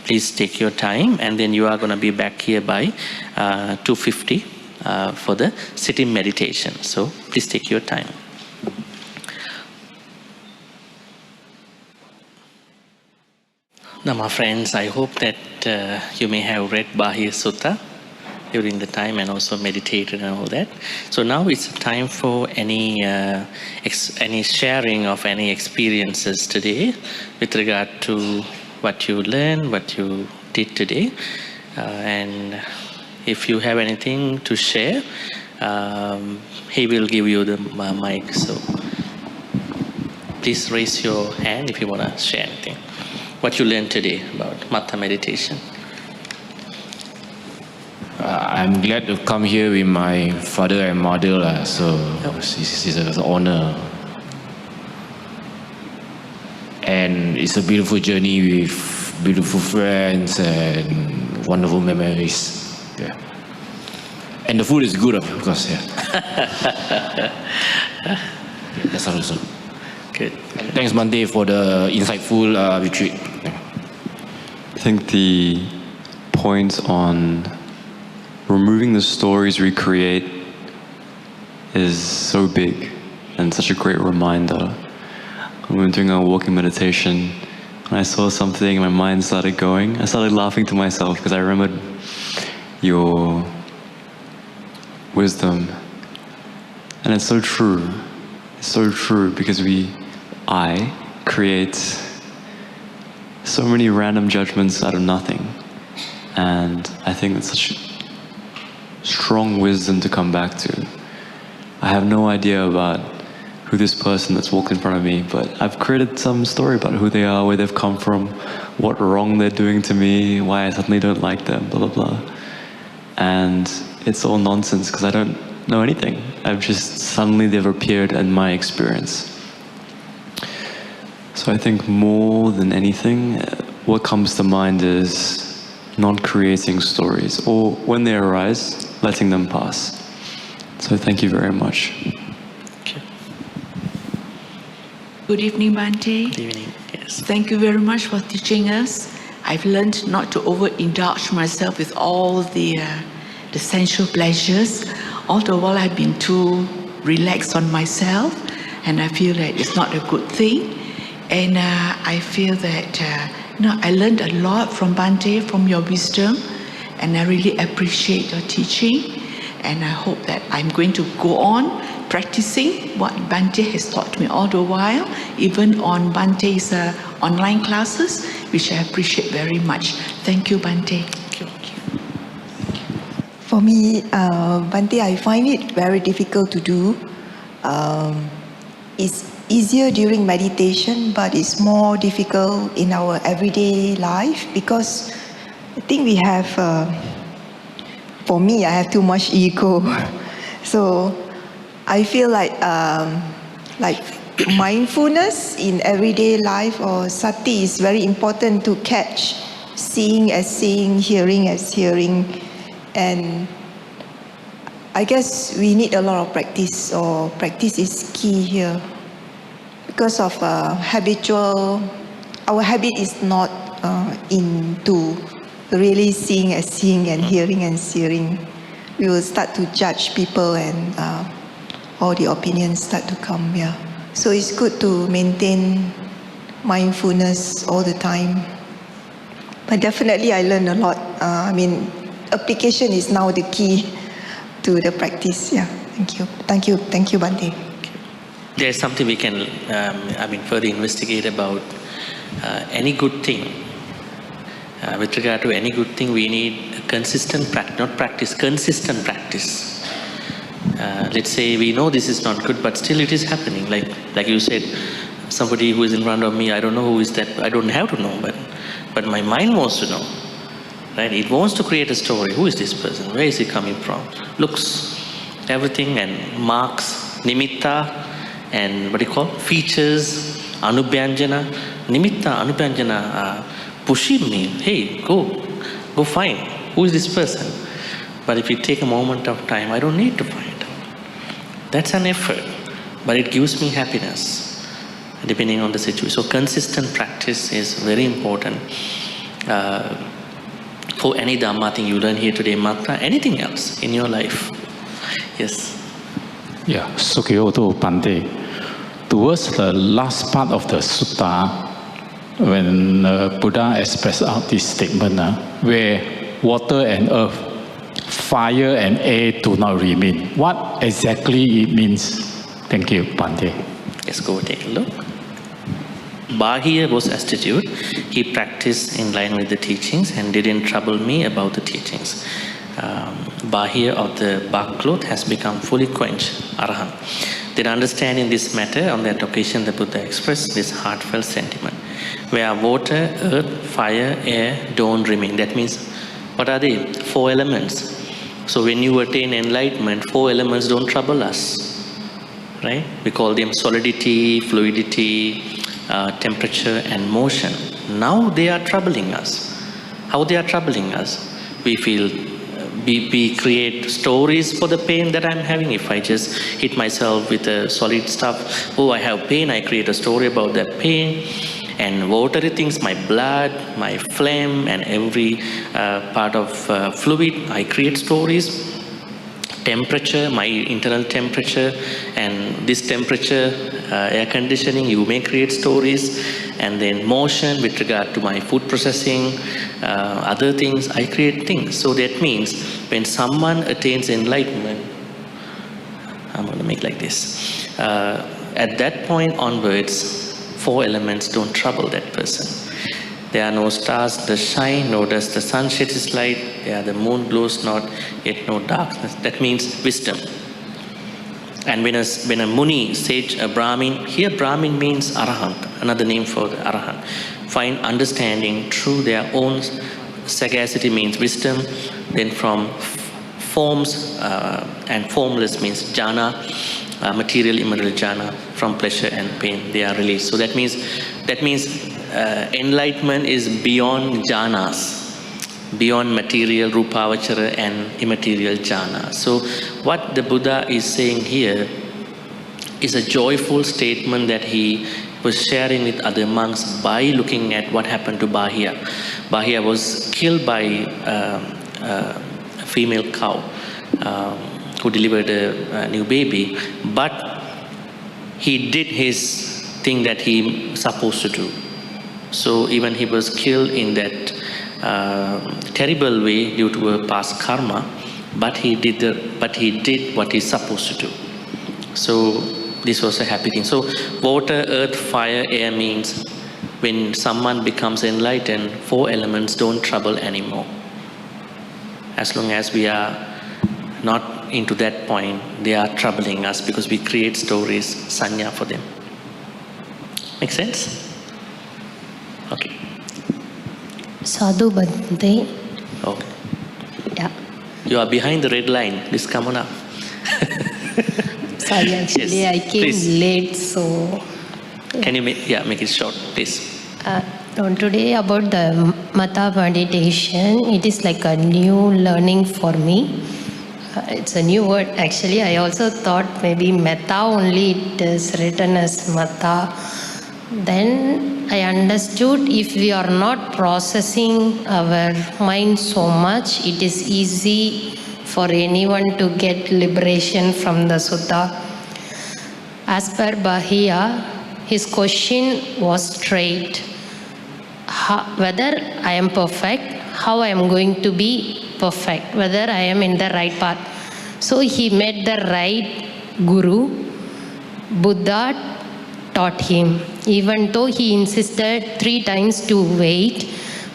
Please take your time, and then you are going to be back here by 2:50 for the sitting meditation. So please take your time. Now, my friends, I hope that you may have read Bāhiya Sutta during the time and also meditated and all that. So now it's time for any sharing of any experiences today with regard to what you learned, what you did today. And if you have anything to share, he will give you the mic. So please raise your hand if you want to share anything. What you learned today about Matta meditation. I'm glad to come here with my father and mother, so it's an honor. And it's a beautiful journey with beautiful friends and wonderful memories. Yeah. And the food is good, of course. Yeah. That's also. Good. Thanks, Bhante, for the insightful retreat. I think the point on removing the stories we create is so big and such a great reminder. When we were doing our walking meditation, when I saw something, my mind started going. I started laughing to myself because I remembered your wisdom. And it's so true. It's so true because I create so many random judgments out of nothing. And I think it's such strong wisdom to come back to. I have no idea about who this person that's walked in front of me, but I've created some story about who they are, where they've come from, what wrong they're doing to me, why I suddenly don't like them, blah, blah, blah. And it's all nonsense because I don't know anything. I've just suddenly they've appeared in my experience. So I think more than anything, what comes to mind is not creating stories, or when they arise, letting them pass. So thank you very much. Good evening, Bhante. Good evening. Yes. Thank you very much for teaching us. I've learned not to overindulge myself with all the sensual pleasures. All the while I've been too relaxed on myself, and I feel that it's not a good thing. And I feel that I learned a lot from Bhante, from your wisdom, and I really appreciate your teaching. And I hope that I'm going to go on practicing what Bhante has taught me all the while, even on Bhante's online classes, which I appreciate very much. Thank you, Bhante. For me, Bhante, I find it very difficult to do. It's easier during meditation, but it's more difficult in our everyday life because I think we have, for me, I have too much ego. So I feel like mindfulness in everyday life or sati is very important to catch seeing as seeing, hearing as hearing. And I guess we need a lot of practice, or practice is key here. Because of our habit is not into really seeing as seeing and hearing as hearing. We will start to judge people and all the opinions start to come, yeah. So it's good to maintain mindfulness all the time. But definitely I learned a lot. Application is now the key to the practice, yeah. Thank you. Thank you. Thank you, Bhante. There's something we can, further investigate about any good thing. With regard to any good thing, we need a consistent practice, consistent practice. Let's say we know this is not good, but still it is happening. Like you said, somebody who is in front of me, I don't know who is that, I don't have to know, but my mind wants to know. Right? It wants to create a story. Who is this person? Where is he coming from? Looks, everything, and marks, nimitta, and what do you call? Features, anubhyanjana. Nimitta, anubhyanjana, pushing me. Hey, go find. Who is this person? But if you take a moment of time, I don't need to find out. That's an effort, but it gives me happiness, depending on the situation. So consistent practice is very important. For any Dhamma thing you learn here today, Matta, anything else in your life. Yes. Yeah, Sukyoto Bhante. Towards the last part of the sutta, when Buddha expressed out this statement, where water and earth, fire and air do not remain. What exactly it means? Thank you, Bhante. Let's go take a look. Bāhiya was attitude. He practiced in line with the teachings and didn't trouble me about the teachings. Bāhiya of the bark cloth has become fully quenched, Arahant. Then understanding this matter, on that occasion the Buddha expressed this heartfelt sentiment. Where water, earth, fire, air don't remain. That means, what are they? 4 elements. So when you attain enlightenment, 4 elements don't trouble us. Right? We call them solidity, fluidity, temperature and motion. Now they are troubling us. How they are troubling us? We feel, we create stories for the pain that I'm having. If I just hit myself with a solid stuff, oh, I have pain, I create a story about that pain. And watery things, my blood, my phlegm, and every part of fluid, I create stories. Temperature, my internal temperature, and this temperature, air conditioning, you may create stories. And then motion with regard to my food processing, other things, I create things. So that means when someone attains enlightenment, I'm going to make like this. At that point onwards, 4 elements don't trouble that person. There are no stars that shine, nor does the sun shed its light. There the moon glows not, yet no darkness. That means wisdom. And when a Muni, sage, a Brahmin, here Brahmin means Arahant, another name for the Arahant, find understanding through their own sagacity means wisdom. Then from forms and formless means jhana, material, immaterial jhana, from pleasure and pain, they are released. So that means enlightenment is beyond jhanas, beyond material, rupavachara and immaterial jhana. So what the Buddha is saying here is a joyful statement that he was sharing with other monks by looking at what happened to Bāhiya. Bāhiya was killed by a female cow who delivered a new baby, but he did his thing that he supposed to do. So even he was killed in that terrible way due to a past karma, but he did what he's supposed to do. So this was a happy thing. So water, earth, fire, air means when someone becomes enlightened, 4 elements don't trouble anymore. As long as we are not into that point, they are troubling us because we create stories, sanya for them. Make sense? Okay. Sadhu Bhante. Okay. Yeah. You are behind the red line. Please come on up. Sorry, actually, Yes, I came please. late, so. Can you make it short, please? Today about the Matta Meditation, it is like a new learning for me. It's a new word. Actually, I also thought maybe Metta only it is written as Matta. Then I understood if we are not processing our mind so much, it is easy for anyone to get liberation from the sutta. As per Bāhiya, his question was straight. Whether I am perfect, how I am going to be perfect, whether I am in the right path. So he met the right guru. Buddha taught him, even though he insisted 3 times to wait,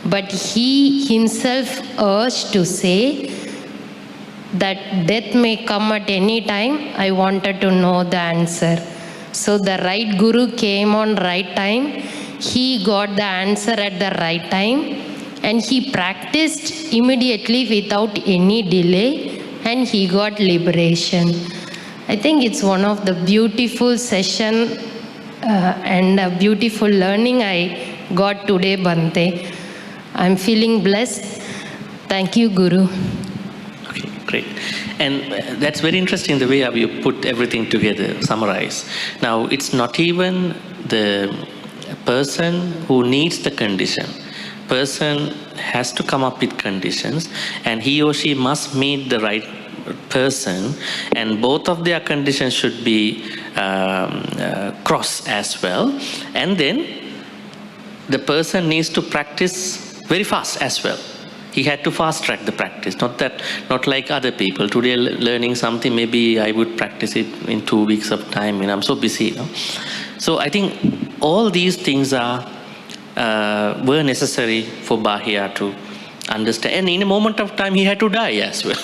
but he himself urged to say that death may come at any time. I wanted to know the answer. So the right guru came on right time. He got the answer at the right time. And he practiced immediately without any delay. And he got liberation. I think it's one of the beautiful session and a beautiful learning I got today, Bhante. I'm feeling blessed. Thank you, Guru. Okay, great. And that's very interesting the way how you put everything together, summarize. Now, it's not even the person who needs the condition. Person has to come up with conditions, and he or she must meet the right person, and both of their conditions should be crossed as well. And then the person needs to practice very fast as well. He had to fast track the practice, not like other people. Today learning something, maybe I would practice it in 2 weeks of time, I'm so busy. So I think all these things were necessary for Bāhiya to understand. And in a moment of time, he had to die as well.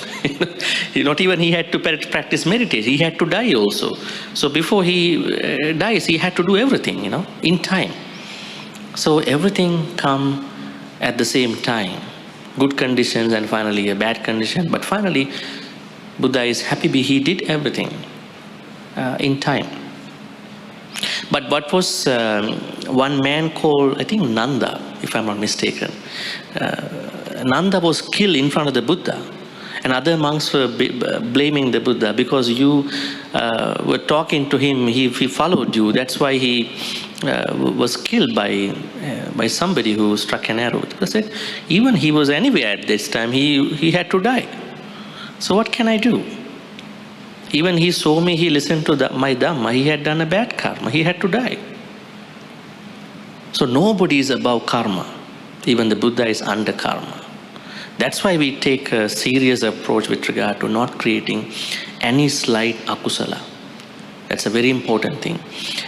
Not even he had to practice meditation, he had to die also. So before he dies, he had to do everything, in time. So everything come at the same time. Good conditions and finally a bad condition. But finally, Buddha is happy he did everything in time. But what was one man called, I think Nanda, if I'm not mistaken. Nanda was killed in front of the Buddha. And other monks were blaming the Buddha because you were talking to him, he followed you. That's why he was killed by somebody who struck an arrow. They said, even he was anywhere at this time, he had to die. So what can I do? Even he saw me, he listened to my Dhamma, he had done a bad karma, he had to die. So nobody is above karma. Even the Buddha is under karma. That's why we take a serious approach with regard to not creating any slight akusala. That's a very important thing.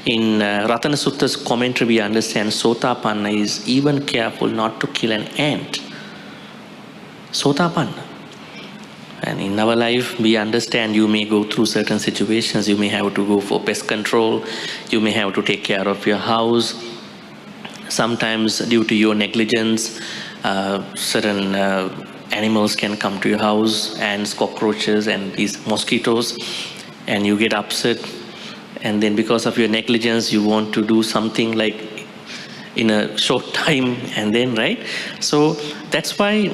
In Ratana Sutta's commentary, we understand Sotapanna is even careful not to kill an ant. Sotapanna. And in our life, we understand you may go through certain situations. You may have to go for pest control. You may have to take care of your house. Sometimes, due to your negligence, certain animals can come to your house, ants, cockroaches, and these mosquitoes, and you get upset. And then because of your negligence, you want to do something like in a short time, and then, right? So that's why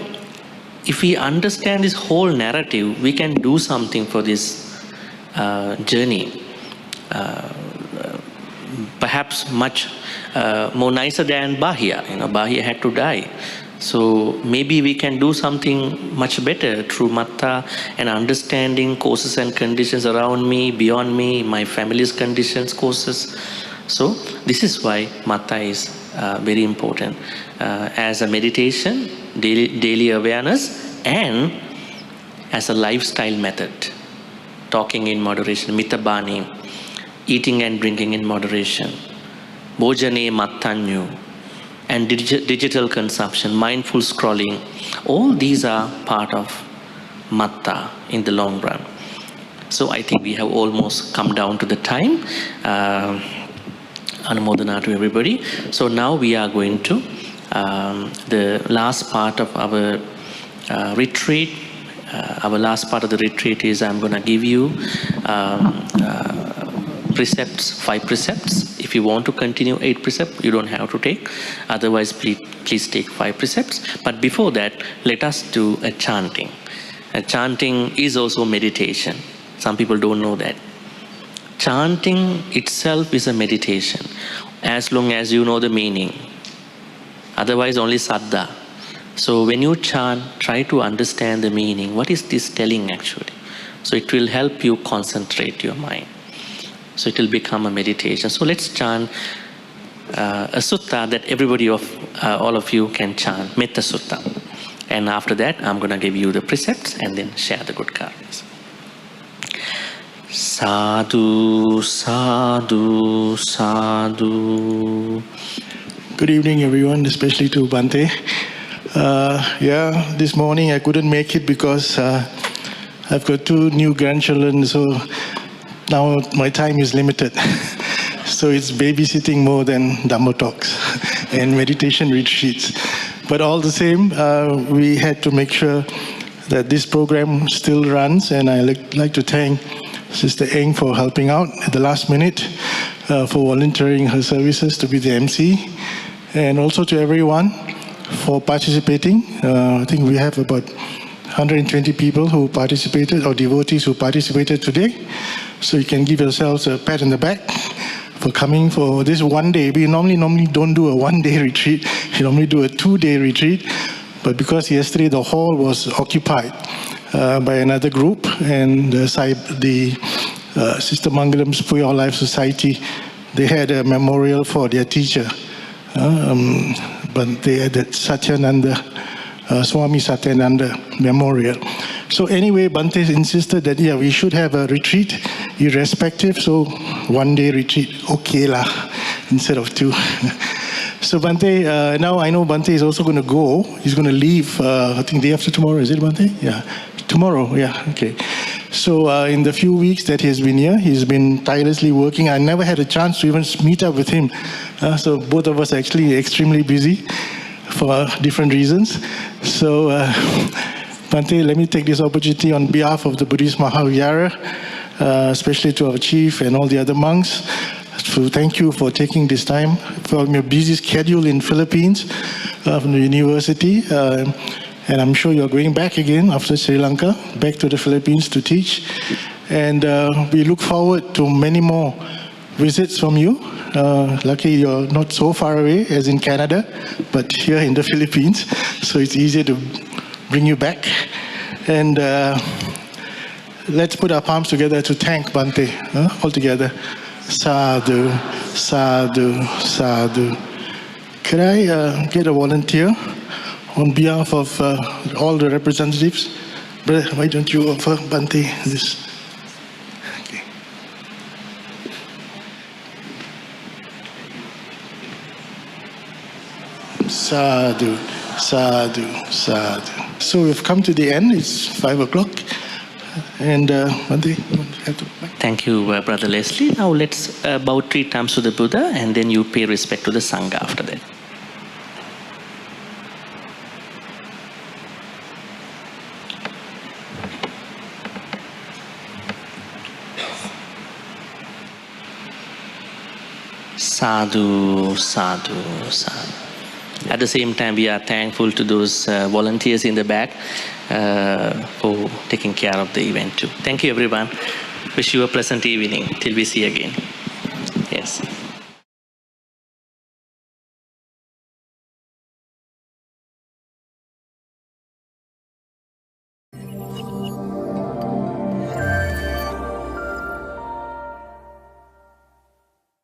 if we understand this whole narrative, we can do something for this journey. Perhaps much more nicer than Bāhiya. Bāhiya had to die. So maybe we can do something much better through Matta and understanding causes and conditions around me, beyond me, my family's conditions, causes. So this is why Matta is very important as a meditation, daily awareness, and as a lifestyle method. Talking in moderation, mitabani, eating and drinking in moderation, bojane mattanyu, and digital consumption, mindful scrolling. All these are part of Matta in the long run. So I think we have almost come down to the time. Anumodana to everybody. So now we are going to the last part of our retreat. Our last part of the retreat is I'm going to give you precepts, 5 precepts. If you want to continue 8 precepts, you don't have to take. Otherwise, please take 5 precepts. But before that, let us do a chanting. Chanting is also meditation. Some people don't know that. Chanting itself is a meditation, as long as you know the meaning. Otherwise, only saddha. So when you chant, try to understand the meaning. What is this telling actually? So it will help you concentrate your mind. So it will become a meditation. So let's chant a sutta that all of you can chant, Metta Sutta. And after that, I'm going to give you the precepts and then share the good karmas. Sadhu, sadhu, sadhu. Good evening, everyone, especially to Bhante. This morning I couldn't make it because I've got 2 new grandchildren, so now my time is limited. So it's babysitting more than Dhamma talks and meditation retreats. But all the same, we had to make sure that this program still runs, and I like to thank Sister Eng for helping out at the last minute, for volunteering her services to be the MC, and also to everyone for participating. I think we have about 120 people who participated, or devotees who participated today. So you can give yourselves a pat on the back for coming for this one day. We normally don't do a one-day retreat. We normally do a 2-day retreat. But because yesterday the hall was occupied by another group, and the Sister Mangalam's For Your Life Society, they had a memorial for their teacher. But they had that Satyananda, Swami Satyananda memorial. So anyway, Bhante insisted that, we should have a retreat irrespective, so 1-day retreat, okay lah, instead of 2. So Bhante, now I know Bhante is also going to go. He's going to leave, I think day after tomorrow, is it Bhante? Yeah, tomorrow, yeah, okay. So in the few weeks that he has been here, he's been tirelessly working. I never had a chance to even meet up with him. So both of us are actually extremely busy for different reasons. So Bhante, let me take this opportunity on behalf of the Buddhist Maha Vihara, especially to our chief and all the other monks, to thank you for taking this time from your busy schedule in Philippines, from the university. And I'm sure you're going back again after Sri Lanka, back to the Philippines to teach. And we look forward to many more visits from you. Lucky you're not so far away as in Canada, but here in the Philippines. So it's easier to bring you back. And let's put our palms together to thank Bhante, all together. Sadhu, sadhu, sadhu. Could I get a volunteer on behalf of all the representatives? Brother, why don't you offer Bhante this? Okay. Sadhu, sadhu, sadhu. So we've come to the end. It's 5 o'clock. And Bhante, have to... Thank you, Brother Leslie. Now let's bow 3 times to the Buddha, and then you pay respect to the Sangha after that. Sadhu, sadhu, sadhu. At the same time, we are thankful to those volunteers in the back for taking care of the event too. Thank you, everyone. Wish you a pleasant evening till we see again. Yes.